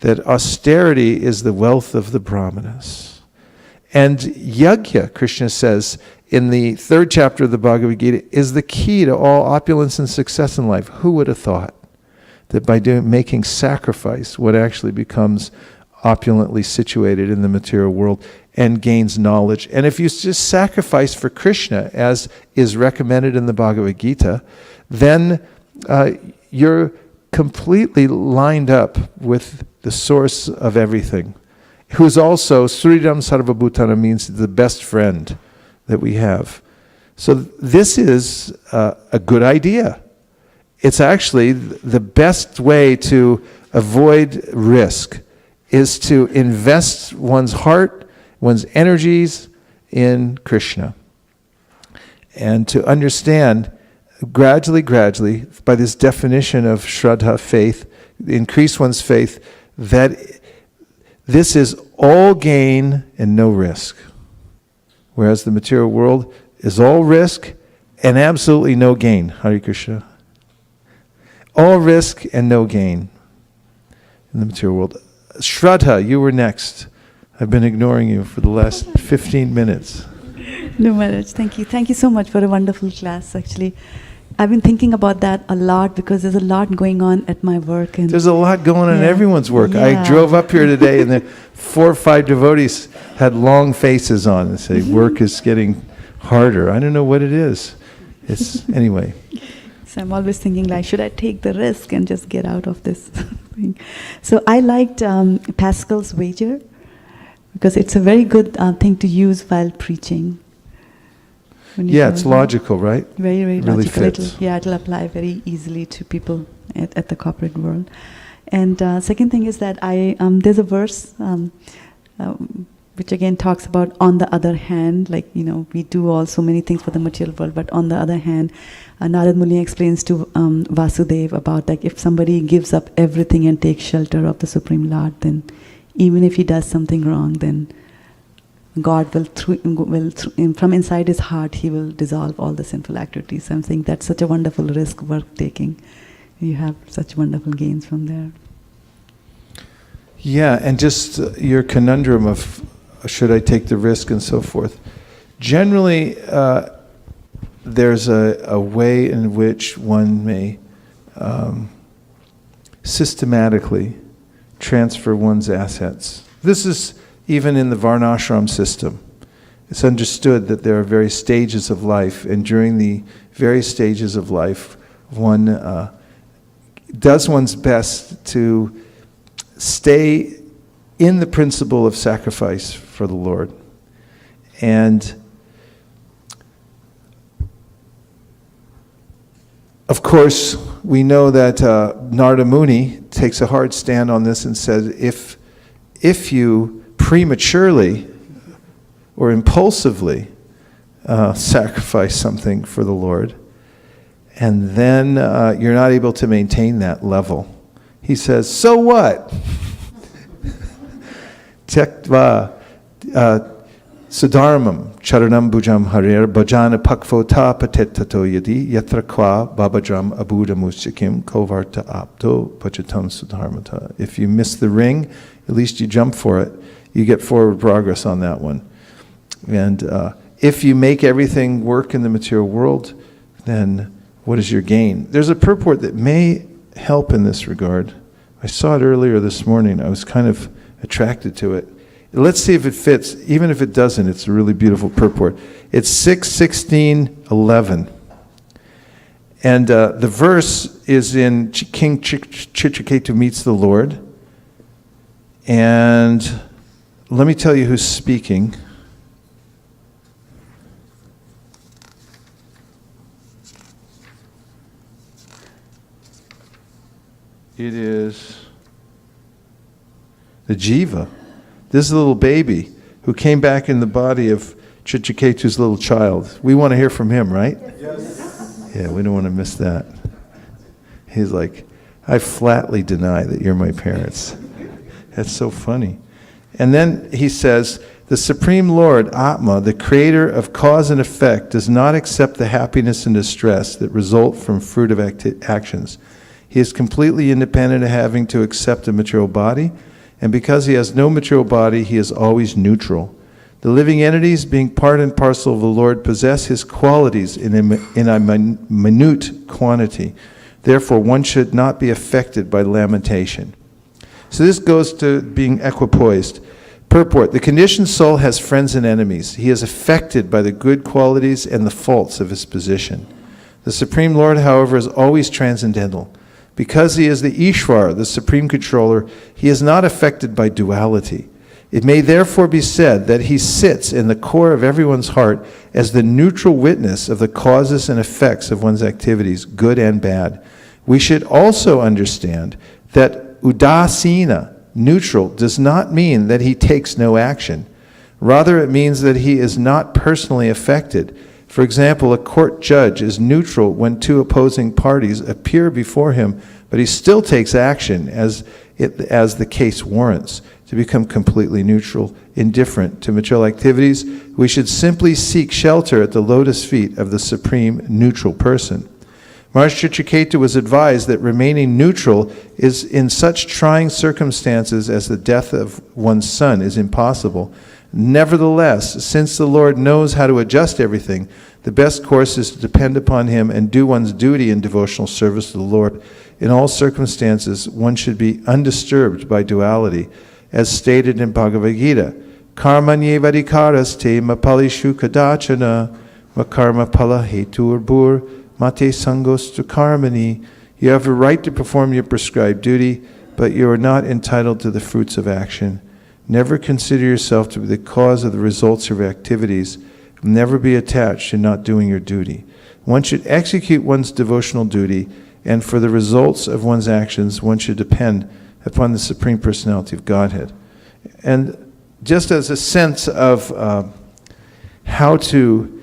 that austerity is the wealth of the brahmanas. And yajna, Krishna says, in the 3rd chapter of the Bhagavad-gita, is the key to all opulence and success in life. Who would have thought that by making sacrifice, one actually becomes opulently situated in the material world and gains knowledge? And if you just sacrifice for Krishna, as is recommended in the Bhagavad-gita, then you're completely lined up with the source of everything, who's also, Sridham Sarvabhutana means the best friend that we have. So this is a good idea. It's actually the best way to avoid risk is to invest one's heart, one's energies in Krishna. And to understand gradually, by this definition of Shraddha, faith, increase one's faith, that this is all gain and no risk. Whereas the material world is all risk and absolutely no gain. Hare Krishna. All risk and no gain in the material world. Shraddha, you were next. I've been ignoring you for the last 15 minutes. No, Maharaj, thank you. Thank you so much for a wonderful class, actually. I've been thinking about that a lot because there's a lot going on at my work. And there's a lot going on in everyone's work. Yeah. I drove up here today and 4 or 5 devotees had long faces on and say, work is getting harder. I don't know what it is. It's, anyway. So I'm always thinking, like, should I take the risk and just get out of this thing? So I liked Pascal's wager because it's a very good thing to use while preaching. Yeah, it's logical, right? Very, very really logical. Fits. It'll apply very easily to people at the corporate world. And second thing is that there's a verse which again talks about on the other hand, like, we do all so many things for the material world, but on the other hand, Narad Muni explains to Vasudev about, like, if somebody gives up everything and takes shelter of the Supreme Lord, then even if he does something wrong, then God will from inside his heart, he will dissolve all the sinful activities. I think that's such a wonderful risk worth taking. You have such wonderful gains from there. Yeah, and just your conundrum of should I take the risk and so forth. Generally, there's a way in which one may systematically transfer one's assets. This is even in the Varnashram system. It's understood that there are various stages of life, and during the various stages of life, one does one's best to stay in the principle of sacrifice for the Lord. And of course, we know that Narada Muni takes a hard stand on this and says, if you prematurely or impulsively sacrifice something for the Lord, and then you're not able to maintain that level, he says, so what? Tyaktva Sudharmam Charanam Bhujam Harir Bhajana Pakvota Patetato Yadi Yatra Kwa Babajam Abuda Musyakim Kovarta Apto Pachatam Sudharmata. If you miss the ring, at least you jump for it. You get forward progress on that one. And if you make everything work in the material world, then what is your gain? There's a purport that may help in this regard. I saw it earlier this morning. I was kind of attracted to it. Let's see if it fits. Even if it doesn't, it's a really beautiful purport. It's 6:16:11. And the verse is in King Chitraketu meets the Lord. And let me tell you who's speaking. It is the Jiva. This is a little baby who came back in the body of Chitraketu's little child. We want to hear from him, right? Yes. Yeah, we don't want to miss that. He's like, I flatly deny that you're my parents. That's so funny. And then he says, the Supreme Lord, Atma, the creator of cause and effect, does not accept the happiness and distress that result from fruit of actions. He is completely independent of having to accept a material body, and because he has no material body, he is always neutral. The living entities, being part and parcel of the Lord, possess his qualities in a minute quantity. Therefore, one should not be affected by lamentation. So this goes to being equipoised. Purport: the conditioned soul has friends and enemies. He is affected by the good qualities and the faults of his position. The Supreme Lord, however, is always transcendental. Because he is the Ishvara, the supreme controller, he is not affected by duality. It may therefore be said that he sits in the core of everyone's heart as the neutral witness of the causes and effects of one's activities, good and bad. We should also understand that udasina, neutral, does not mean that he takes no action. Rather, it means that he is not personally affected. For example, a court judge is neutral when two opposing parties appear before him, but he still takes action as the case warrants. To become completely neutral, indifferent to material activities, we should simply seek shelter at the lotus feet of the supreme neutral person. Maharaj Chitraketu was advised that remaining neutral is in such trying circumstances as the death of one's son is impossible. Nevertheless, since the Lord knows how to adjust everything, the best course is to depend upon him and do one's duty in devotional service to the Lord. In all circumstances, one should be undisturbed by duality, as stated in Bhagavad-gita. Karmanye vadikaraste mapalishu kadachana makarma pala heturbur mate sangostu karmani. You have a right to perform your prescribed duty, but you are not entitled to the fruits of action. Never consider yourself to be the cause of the results of your activities. Never be attached to not doing your duty. One should execute one's devotional duty, and for the results of one's actions, one should depend upon the Supreme Personality of Godhead. And just as a sense of how to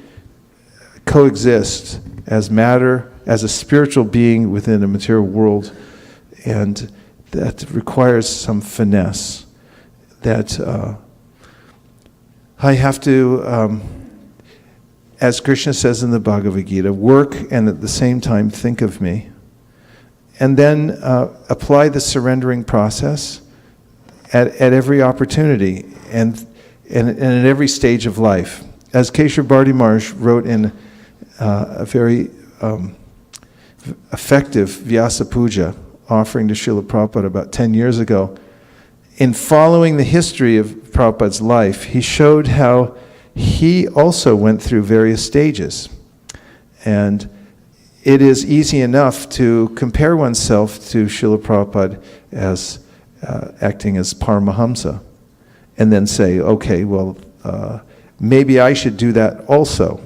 coexist as matter, as a spiritual being within a material world, and that requires some finesse. That I have to, as Krishna says in the Bhagavad-gita, work and at the same time think of me. And then apply the surrendering process at every opportunity and at every stage of life. As Keshava Bharati Maharaj wrote in a very effective Vyasa Puja offering to Srila Prabhupada about 10 years ago, in following the history of Prabhupada's life, he showed how he also went through various stages. And it is easy enough to compare oneself to Srila Prabhupada as acting as Paramahamsa, and then say, okay, well, maybe I should do that also.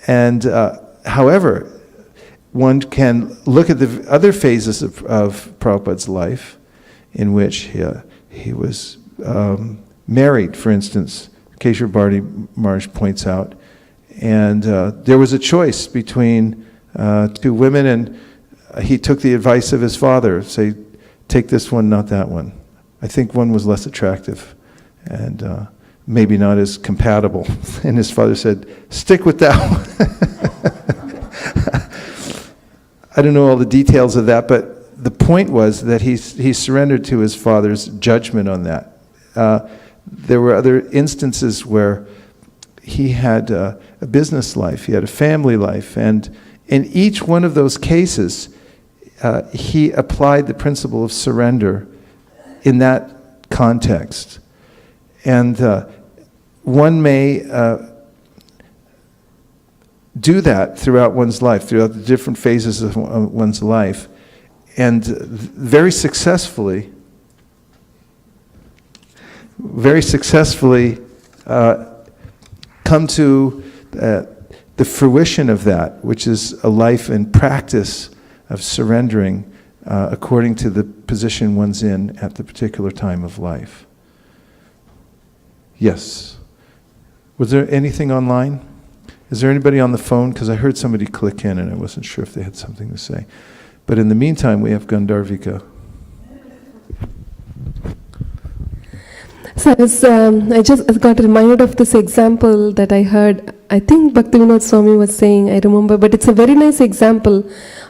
And however, one can look at the other phases of Prabhupada's life, in which he was married, for instance, Keshava Bharati Maharaj points out, and there was a choice between two women, and he took the advice of his father, say, take this one, not that one. I think one was less attractive and maybe not as compatible. And his father said, stick with that one. I don't know all the details of that, but the point was that he surrendered to his father's judgment on that. There were other instances where he had a business life, he had a family life, and in each one of those cases, he applied the principle of surrender in that context. And one may do that throughout one's life, throughout the different phases of one's life, and very successfully come to the fruition of that, which is a life and practice of surrendering according to the position one's in at the particular time of life. Yes. Was there anything online? Is there anybody on the phone? Because I heard somebody click in and I wasn't sure if they had something to say. But in the meantime, we have Gandharvika. So I just got reminded of this example that I heard. I think Bhaktivinoda Swami was saying, I remember, but it's a very nice example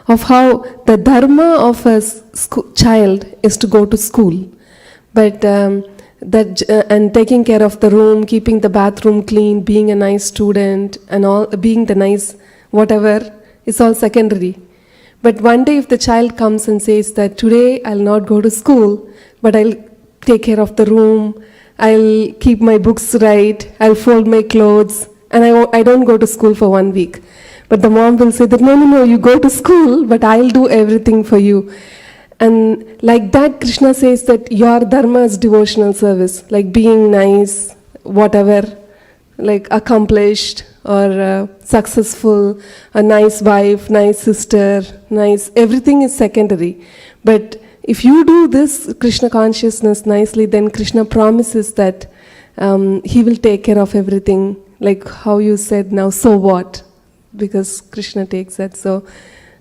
of how the dharma of a child is to go to school. But and taking care of the room, keeping the bathroom clean, being a nice student, and all, being the nice whatever, is all secondary. But one day if the child comes and says that today I'll not go to school, but I'll take care of the room, I'll keep my books right, I'll fold my clothes, and I don't go to school for 1 week. But the mom will say that, no, you go to school, but I'll do everything for you. And like that, Krishna says that your dharma is devotional service, like being nice, whatever, like accomplished or successful, a nice wife, nice sister, nice, everything is secondary. But if you do this Krishna consciousness nicely, then Krishna promises that he will take care of everything, like how you said now, so what? Because Krishna takes that. So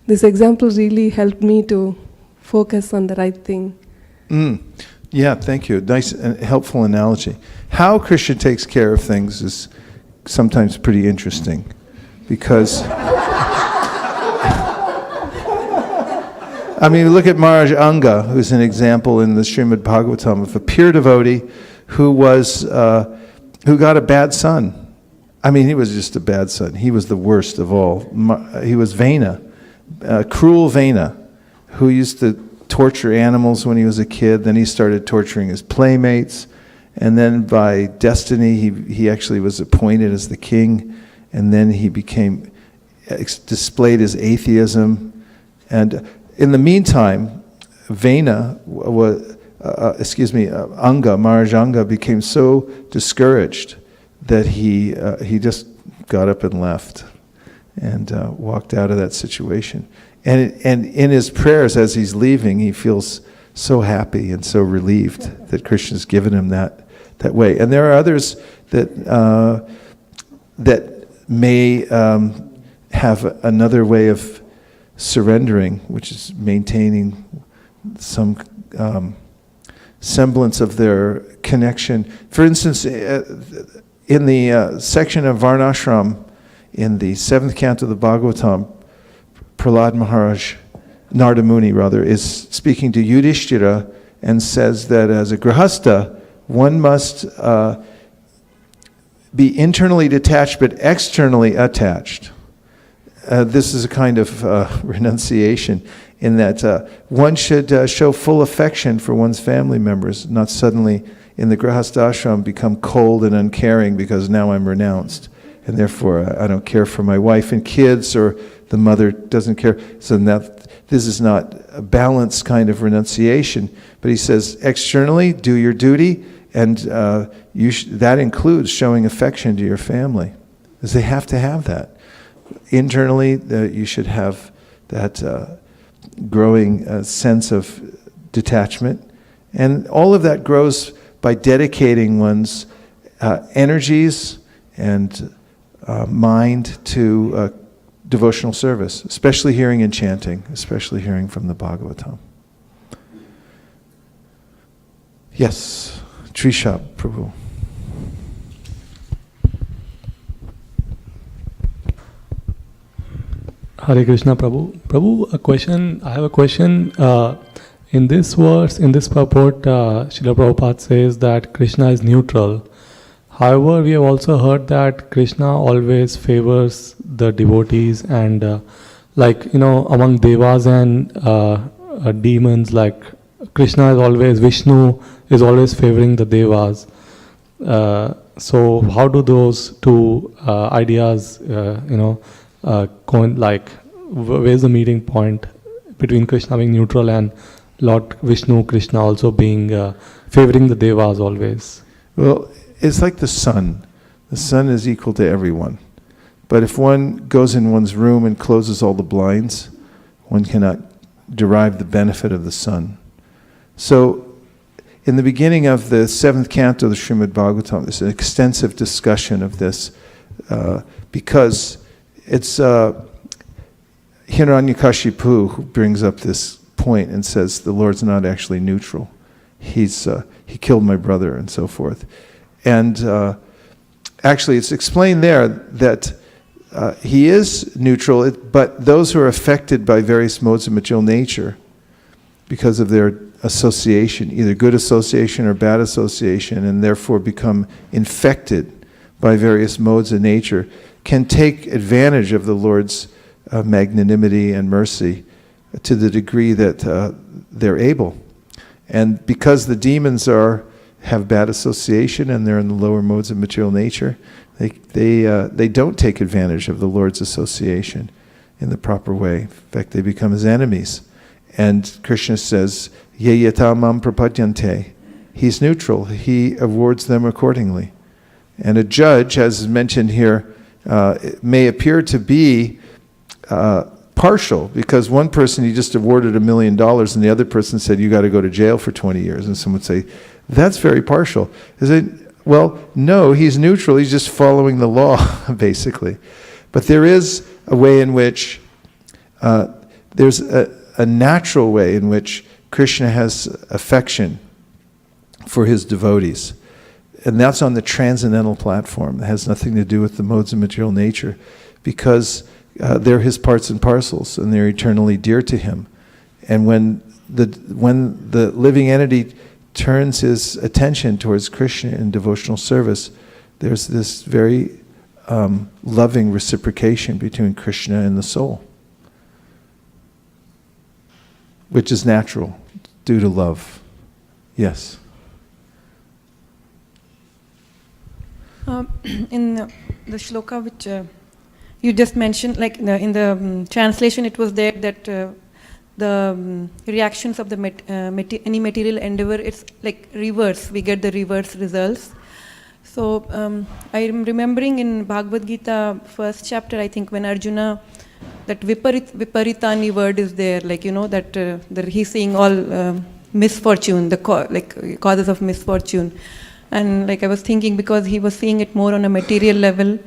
this example really helped me to focus on the right thing. Yeah, thank you. Nice and helpful analogy. How Krishna takes care of things is sometimes pretty interesting, because I mean, look at Maharaj Anga, who's an example in the Srimad Bhagavatam of a pure devotee who got a bad son. I mean, he was just a bad son. He was the worst of all. He was Vena, cruel Vena, who used to torture animals when he was a kid. Then he started torturing his playmates. And then by destiny, he actually was appointed as the king. And then he displayed his atheism. And in the meantime, Anga, Maharaj Anga became so discouraged that he just got up and left and walked out of that situation. And in his prayers as he's leaving, he feels so happy and so relieved that Krishna's given him that that way. And there are others that that may have another way of surrendering, which is maintaining some semblance of their connection. For instance, in the section of Varnashram, in the 7th canto of the Bhagavatam, Prahlad Maharaj, Narada Muni rather, is speaking to Yudhishthira and says that as a grihastha, one must be internally detached but externally attached. This is a kind of renunciation in that one should show full affection for one's family members, not suddenly in the grihastha become cold and uncaring because now I'm renounced, and therefore I don't care for my wife and kids, or the mother doesn't care. So this is not a balanced kind of renunciation. But he says, externally, do your duty, and that includes showing affection to your family, because they have to have that. Internally, you should have that growing sense of detachment. And all of that grows by dedicating one's energies and mind to devotional service, especially hearing and chanting, especially hearing from the Bhagavatam. Yes, Trisha Prabhu. Hare Krishna Prabhu. Prabhu, I have a question. In this verse, in this purport, Srila Prabhupada says that Krishna is neutral. However, we have also heard that Krishna always favors the devotees, and among devas and demons, like Krishna is always, Vishnu is always favoring the devas. So how do those two ideas, where's the meeting point between Krishna being neutral and Lord Vishnu, Krishna also being favoring the devas always? Well, it's like the sun. The sun is equal to everyone. But if one goes in one's room and closes all the blinds, one cannot derive the benefit of the sun. So, in the beginning of the 7th canto of the Srimad Bhagavatam, there's an extensive discussion of this because it's Hiranyakashipu who brings up this point and says the Lord's not actually neutral. He killed my brother and so forth. And actually it's explained there that he is neutral, but those who are affected by various modes of material nature because of their association, either good association or bad association, and therefore become infected by various modes of nature, can take advantage of the Lord's magnanimity and mercy to the degree that they're able. And because the demons have bad association and they're in the lower modes of material nature, they don't take advantage of the Lord's association in the proper way. In fact, they become his enemies. And Krishna says, Ye yata mam prapadyante. He's neutral. He awards them accordingly. And a judge, as is mentioned here, may appear to be partial, because one person he just awarded $1 million and the other person said you got to go to jail for 20 years, and someone would say that's very partial. Is it? Well, no, he's neutral. He's just following the law basically. But there is a way in which there's a natural way in which Krishna has affection for his devotees, and that's on the transcendental platform. It has nothing to do with the modes of material nature, because they're his parts and parcels, and they're eternally dear to him. And when the living entity turns his attention towards Krishna in devotional service, there's this very loving reciprocation between Krishna and the soul, which is natural due to love. Yes. In the shloka which you just mentioned, like in the translation, it was there that the reactions of the any material endeavor, it's like reverse. We get the reverse results. So I am remembering in Bhagavad-gita, 1st chapter, I think, when Arjuna, that viparitani word is there, like, that he's seeing all misfortune, causes of misfortune. And like I was thinking, because he was seeing it more on a material level,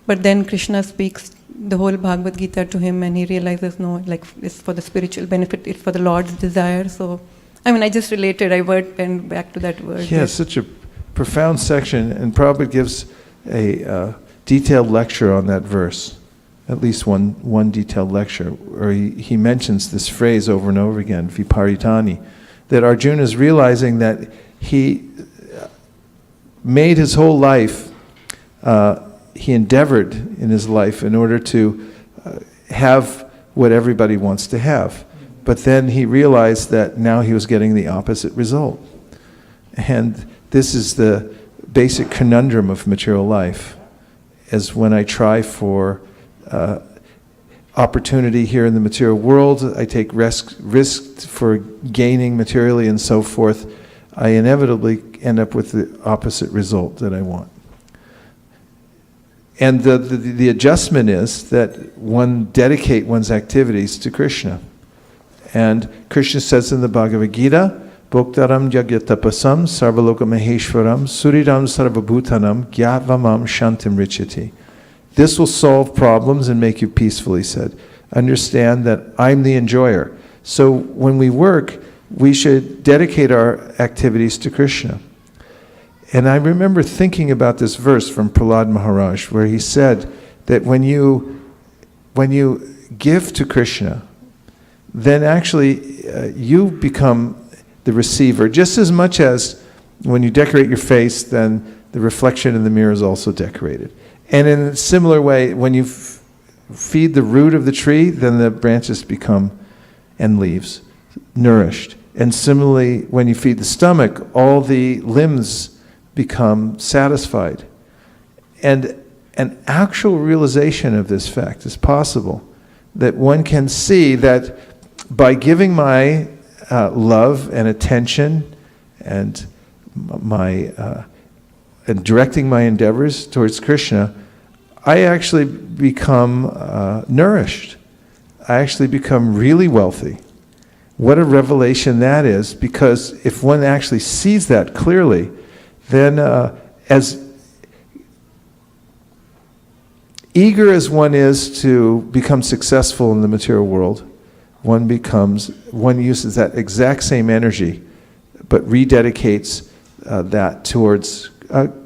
but then Krishna speaks the whole Bhagavad-gita to him, and he realizes, no, like it's for the spiritual benefit, it's for the Lord's desire. So, I mean, I just related, I went back to that word. Yeah, such a profound section, and Prabhupada gives a detailed lecture on that verse, at least one detailed lecture, where he mentions this phrase over and over again, viparitani, that Arjuna is realizing that he made his whole life, he endeavored in his life in order to have what everybody wants to have. But then he realized that now he was getting the opposite result. And this is the basic conundrum of material life, is when I try for opportunity here in the material world, I take risk for gaining materially and so forth, I inevitably end up with the opposite result that I want. And the adjustment is that one dedicate one's activities to Krishna. And Krishna says in the Bhagavad-gita, Bhoktaram Jagyatapasam Sarvaloka Maheshwaram Suriram Sarvabhutanam Gyavamam Shantim Richati. This will solve problems and make you peaceful, he said. Understand that I'm the enjoyer. So when we work, we should dedicate our activities to Krishna. And I remember thinking about this verse from Prahlad Maharaj, where he said that when you give to Krishna, then actually you become the receiver, just as much as when you decorate your face, then the reflection in the mirror is also decorated. And in a similar way, when you feed the root of the tree, then the branches become, and leaves, nourished. And similarly, when you feed the stomach, all the limbs become satisfied. And an actual realization of this fact is possible, that one can see that by giving my love and attention and and directing my endeavors towards Krishna, I actually become nourished. I actually become really wealthy. What a revelation that is, because if one actually sees that clearly, then as eager as one is to become successful in the material world, one uses that exact same energy, but rededicates that towards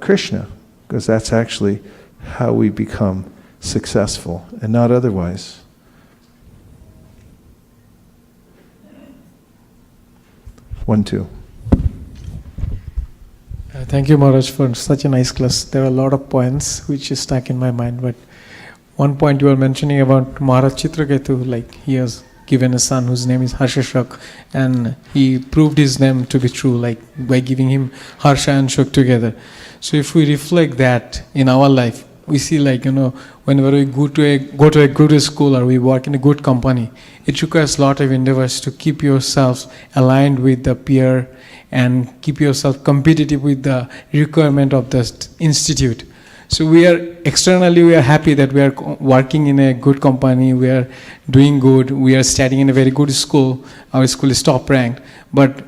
Krishna, because that's actually how we become successful, and not otherwise. One, two. Thank you, Maharaj, for such a nice class. There are a lot of points which is stuck in my mind, but one point you were mentioning about Maharaj Chitraketu, like he has given a son whose name is Harshashak, and he proved his name to be true, like by giving him Harsha and Shok together. So if we reflect that in our life, we see, like, whenever we go to a good school or we work in a good company, it requires a lot of endeavors to keep yourself aligned with the peer and keep yourself competitive with the requirement of the institute. So externally we are happy that we are working in a good company, we are doing good, we are studying in a very good school, our school is top ranked, but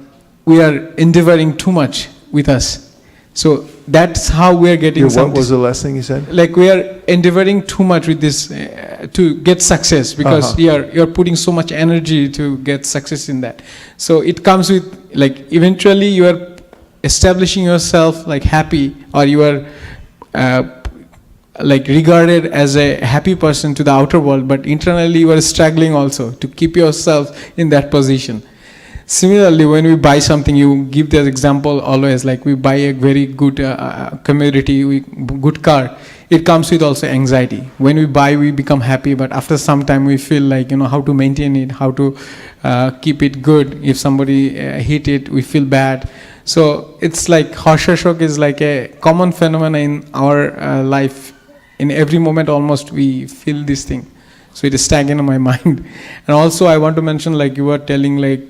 we are endeavoring too much with us. So that's how we are getting What was the last thing you said? Like we are endeavoring too much with this to get success, because you're putting so much energy to get success in that. So it comes with, like, eventually you are establishing yourself like happy, or you are like regarded as a happy person to the outer world, but internally you are struggling also to keep yourself in that position. Similarly, when we buy something, you give the example always, like we buy a very good commodity, good car, it comes with also anxiety. When we buy, we become happy, but after some time we feel like, how to maintain it, how to keep it good. If somebody hit it, we feel bad. So it's like Harsha Shok is like a common phenomenon in our life. In every moment almost we feel this thing. So it is stagnant in my mind. And also I want to mention, like you were telling, like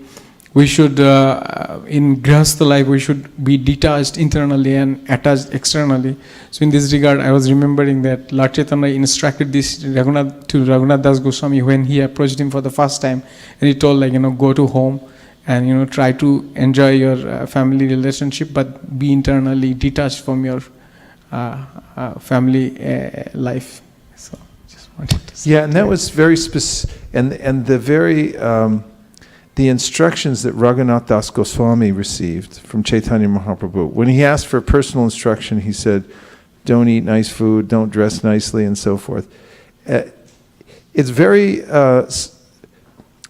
we should, in Grihastha life, we should be detached internally and attached externally. So in this regard, I was remembering that Lord Chaitanya instructed this to Raghunath Das Goswami when he approached him for the first time, and he told, like, go to home and try to enjoy your family relationship, but be internally detached from your family life. So just wanted to say. Yeah, and that was very specific, and the very the instructions that Raghunath Das Goswami received from Chaitanya Mahaprabhu. When he asked for personal instruction, he said, "Don't eat nice food, don't dress nicely," and so forth. It's very,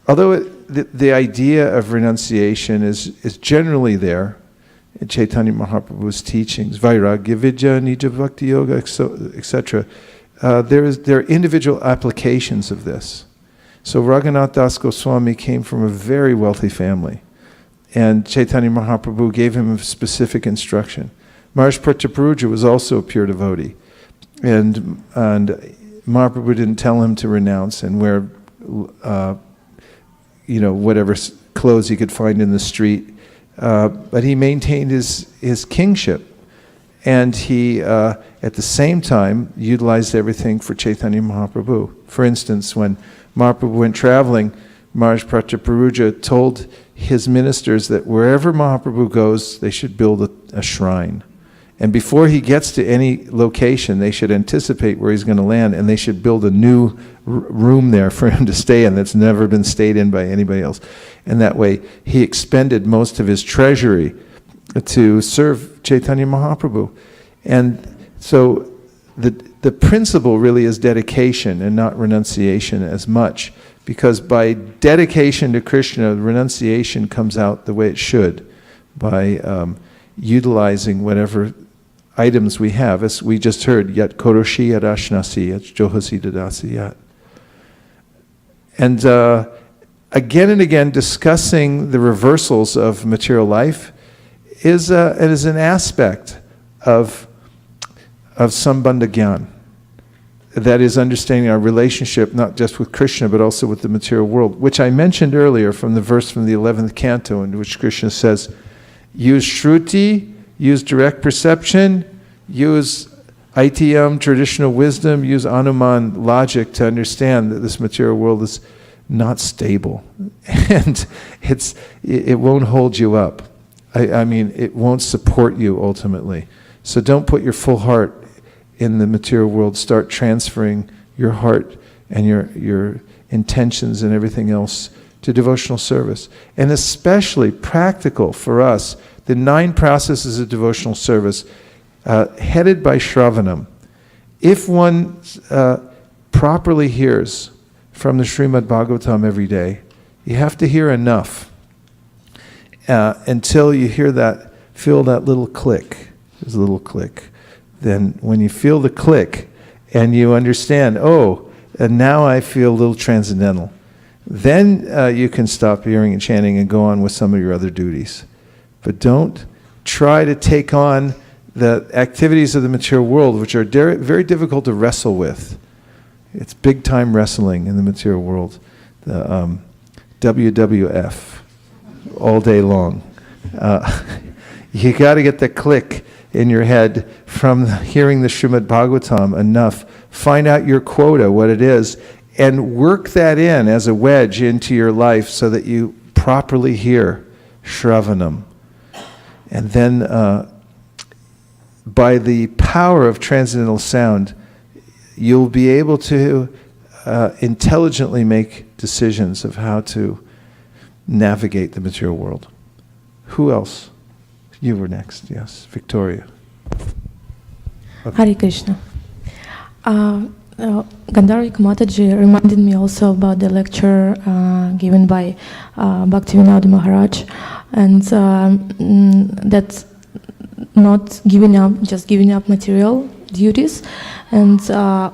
although the idea of renunciation is generally there in Chaitanya Mahaprabhu's teachings, Vairagya Vidya, Nija Bhakti Yoga, etc. There are individual applications of this. So Raghunath Das Goswami came from a very wealthy family, and Chaitanya Mahaprabhu gave him a specific instruction. Maharaj Prataparuja was also a pure devotee, and Mahaprabhu didn't tell him to renounce and wear whatever clothes he could find in the street, but he maintained his kingship, and he at the same time utilized everything for Chaitanya Mahaprabhu. For instance, when Mahaprabhu went traveling, Maharaj Prataparuja told his ministers that wherever Mahaprabhu goes, they should build a shrine. And before he gets to any location, they should anticipate where he's going to land, and they should build a new room there for him to stay in that's never been stayed in by anybody else. And that way, he expended most of his treasury to serve Chaitanya Mahaprabhu. And so the principle really is dedication and not renunciation as much, because by dedication to Krishna, renunciation comes out the way it should, by utilizing whatever items we have. As we just heard, yat koroshi yat ashnasi, yat johasi dadasi yat. And again and again, discussing the reversals of material life is an aspect of sambandha gyan. That is understanding our relationship not just with Krishna but also with the material world, which I mentioned earlier from the verse from the 11th canto in which Krishna says, use Shruti, use direct perception, use ITM, traditional wisdom, use Anuman logic to understand that this material world is not stable. And it won't hold you up. I mean, it won't support you ultimately. So don't put your full heart in the material world. Start transferring your heart and your intentions and everything else to devotional service. And especially practical for us, the 9 processes of devotional service headed by Shravanam. If one properly hears from the Srimad Bhagavatam every day, you have to hear enough until you feel that little click. There's a little click. Then when you feel the click and you understand, and now I feel a little transcendental, then you can stop hearing and chanting and go on with some of your other duties. But don't try to take on the activities of the material world, which are very difficult to wrestle with. It's big time wrestling in the material world. The WWF, all day long. You got to get the click in your head from hearing the Srimad Bhagavatam enough. Find out your quota, what it is, and work that in as a wedge into your life so that you properly hear Shravanam. And then by the power of transcendental sound, you'll be able to intelligently make decisions of how to navigate the material world. Who else? You were next, yes. Victoria. Okay. Hare Krishna. Gandharvika Mataji reminded me also about the lecture given by Bhaktivinoda Maharaj, and that's not giving up, just giving up material duties, and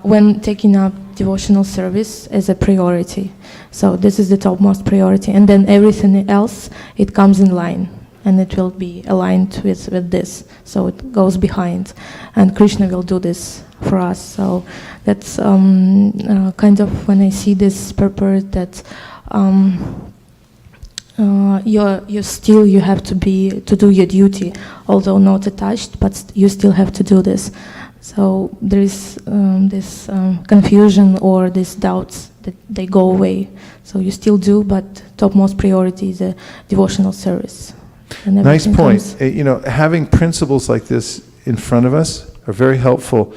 when taking up devotional service as a priority. So this is the topmost priority, and then everything else, it comes in line, and it will be aligned with this. So it goes behind, and Krishna will do this for us. So that's kind of when I see this purport that you have to do your duty, although not attached, but you still have to do this. So there is this confusion or these doubts that they go away. So you still do, but topmost priority is a devotional service. And Nice everything point. comes- Having principles like this in front of us are very helpful.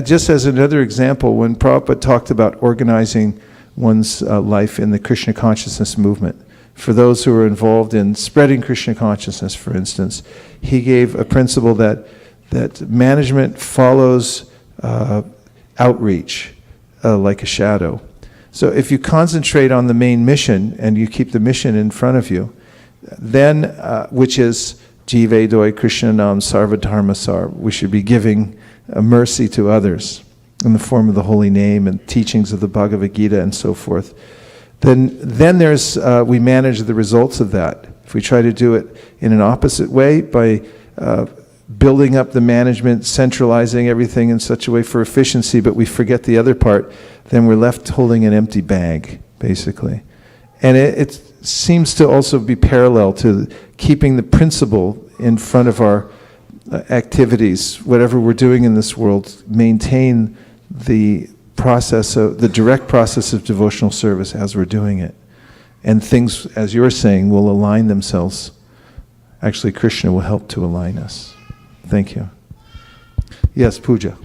Just as another example, when Prabhupada talked about organizing one's life in the Krishna consciousness movement, for those who are involved in spreading Krishna consciousness, for instance, he gave a principle that management follows outreach like a shadow. So if you concentrate on the main mission and you keep the mission in front of you, then, which is Jive Doi Krishna Nam Sarva Dharma Sar, we should be giving mercy to others in the form of the holy name and teachings of the Bhagavad-gita and so forth. Then there's, we manage the results of that. If we try to do it in an opposite way by building up the management, centralizing everything in such a way for efficiency, but we forget the other part, then we're left holding an empty bag, basically. And it seems to also be parallel to keeping the principle in front of our activities, whatever we're doing in this world, maintain the direct process of devotional service as we're doing it. And things, as you're saying, will align themselves. Actually, Krishna will help to align us. Thank you. Yes, Pooja.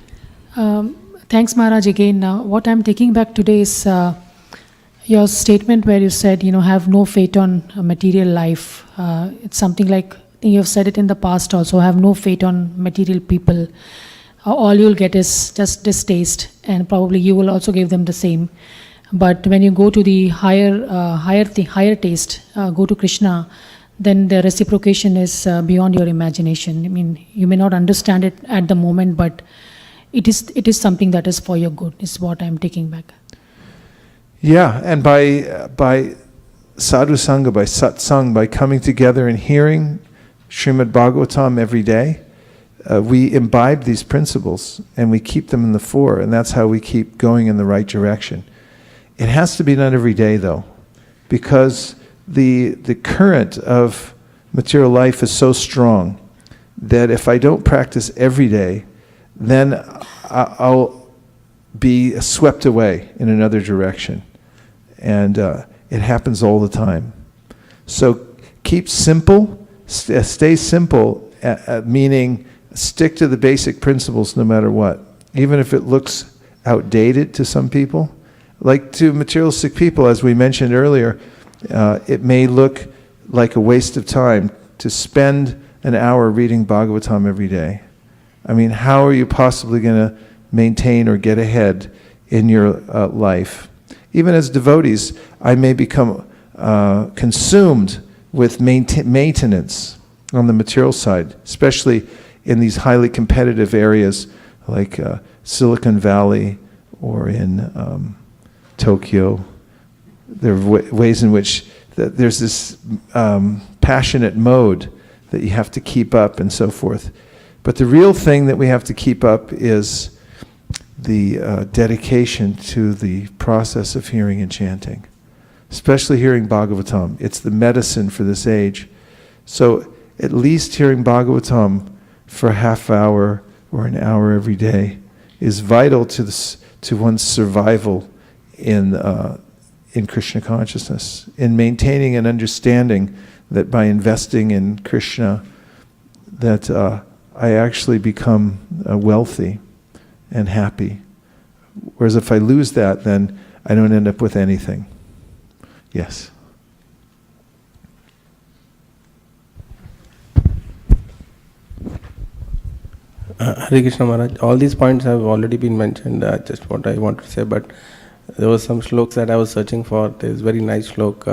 Thanks, Maharaj. Again, what I'm taking back today is your statement where you said, have no fate on material life. It's something like, I think you've said it in the past also, have no fate on material people. All you'll get is just distaste, and probably you will also give them the same. But when you go to the higher taste, go to Krishna, then the reciprocation is beyond your imagination. I mean, you may not understand it at the moment, but it is something that is for your good, is what I'm taking back. Yeah, and by sadhu sangha, by satsang, by coming together and hearing Srimad Bhagavatam every day, we imbibe these principles and we keep them in the fore, and that's how we keep going in the right direction. It has to be done every day, though, because the current of material life is so strong that if I don't practice every day, then I'll be swept away in another direction. And it happens all the time. So keep simple, stay simple, meaning stick to the basic principles no matter what. Even if it looks outdated to some people. Like to materialistic people, as we mentioned earlier, it may look like a waste of time to spend an hour reading Bhagavatam every day. I mean, how are you possibly going to maintain or get ahead in your life? Even as devotees, I may become consumed with maintenance on the material side, especially in these highly competitive areas like Silicon Valley or in Tokyo. There are ways in which there's this passionate mode that you have to keep up and so forth. But the real thing that we have to keep up is the dedication to the process of hearing and chanting, especially hearing Bhagavatam. It's the medicine for this age. So at least hearing Bhagavatam for a half hour or an hour every day is vital to one's survival in Krishna consciousness, in maintaining an understanding that by investing in Krishna, that I actually become wealthy and happy. Whereas if I lose that, then I don't end up with anything. Yes. Hare Krishna Maharaj, all these points have already been mentioned, just what I want to say, but there were some shlokas that I was searching for. There's very nice shlok.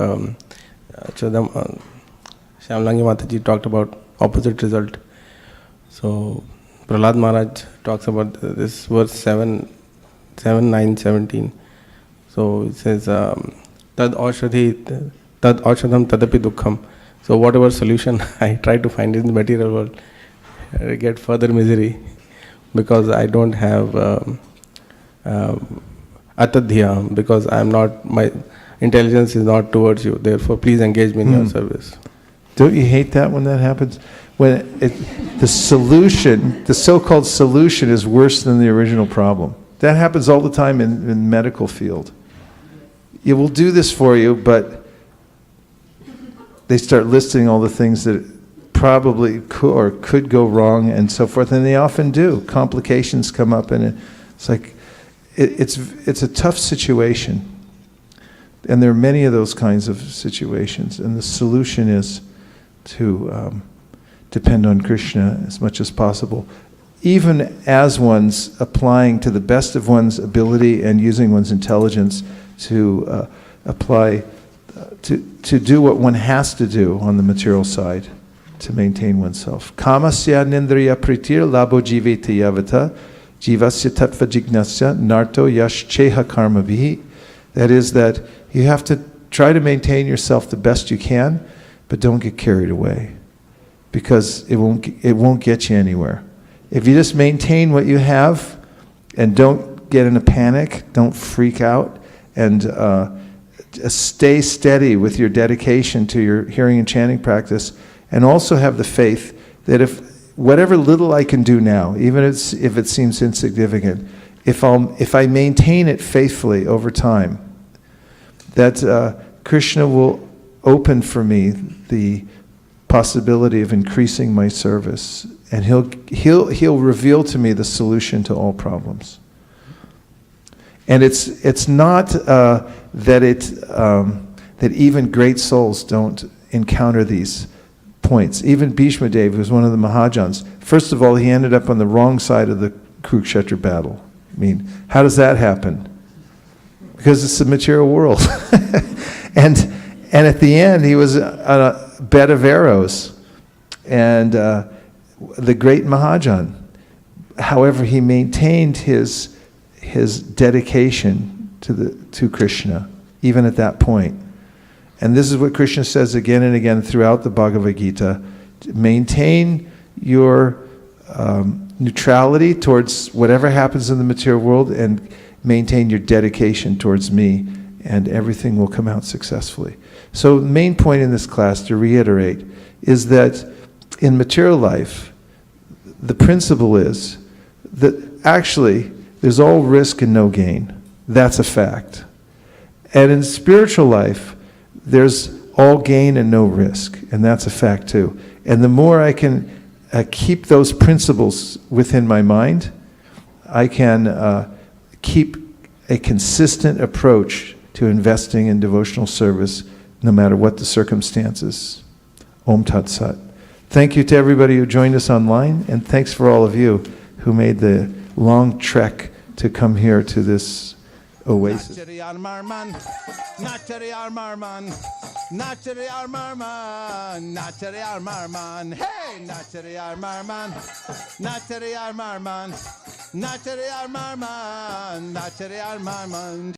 Shyamlangi Mataji talked about opposite result. So Prahlad Maharaj talks about this verse 7, 9, 17. So it says, Tad aushadhi, tad aushadham tadapi dukkham. So whatever solution I try to find in the material world, I get further misery because I don't have atadhya, because my intelligence is not towards you. Therefore, please engage me in your service. Don't you hate that when that happens? When the solution, the so-called solution, is worse than the original problem. That happens all the time in medical field. it will do this for you, but they start listing all the things that probably could go wrong and so forth, and they often do. Complications come up, and it's like, it's a tough situation. And there are many of those kinds of situations, and the solution is to depend on Krishna as much as possible, even as one's applying to the best of one's ability and using one's intelligence to apply, to do what one has to do on the material side to maintain oneself. Kamasya nindriya pritir labo jiveti yavata jivasya tattva jignasya narto yash cheha karma vihi. That is, that you have to try to maintain yourself the best you can, but don't get carried away, because it won't get you anywhere. If you just maintain what you have and don't get in a panic, don't freak out, and just stay steady with your dedication to your hearing and chanting practice, and also have the faith that if whatever little I can do now, even if it seems insignificant, if I maintain it faithfully over time, that Krishna will open for me the possibility of increasing my service, and he'll reveal to me the solution to all problems. And it's not that even great souls don't encounter these points. Even Bhishma Dev, who was one of the Mahajans, first of all, he ended up on the wrong side of the Kurukshetra battle. I mean, how does that happen? Because it's the material world. and at the end, he was on a bed of arrows. And the great Mahajan, however, he maintained his dedication to Krishna, even at that point. And this is what Krishna says again and again throughout the Bhagavad-gita. Maintain your neutrality towards whatever happens in the material world, and maintain your dedication towards me, and everything will come out successfully. So the main point in this class, to reiterate, is that in material life, the principle is that actually there's all risk and no gain. That's a fact. And in spiritual life, there's all gain and no risk, and that's a fact too. And the more I can keep those principles within my mind, I can keep a consistent approach to investing in devotional service, no matter what the circumstances. Om Tat Sat. Thank you to everybody who joined us online, and thanks for all of you who made the long trek to come here to this oasis. Nachariyar Marman, Nachariyar Marman, Nachariyar Marman, Nachariyar Marman, hey, Nachariyar Marman, Nachariyar Marman, Nachariyar Marman, Nachariyar Marman.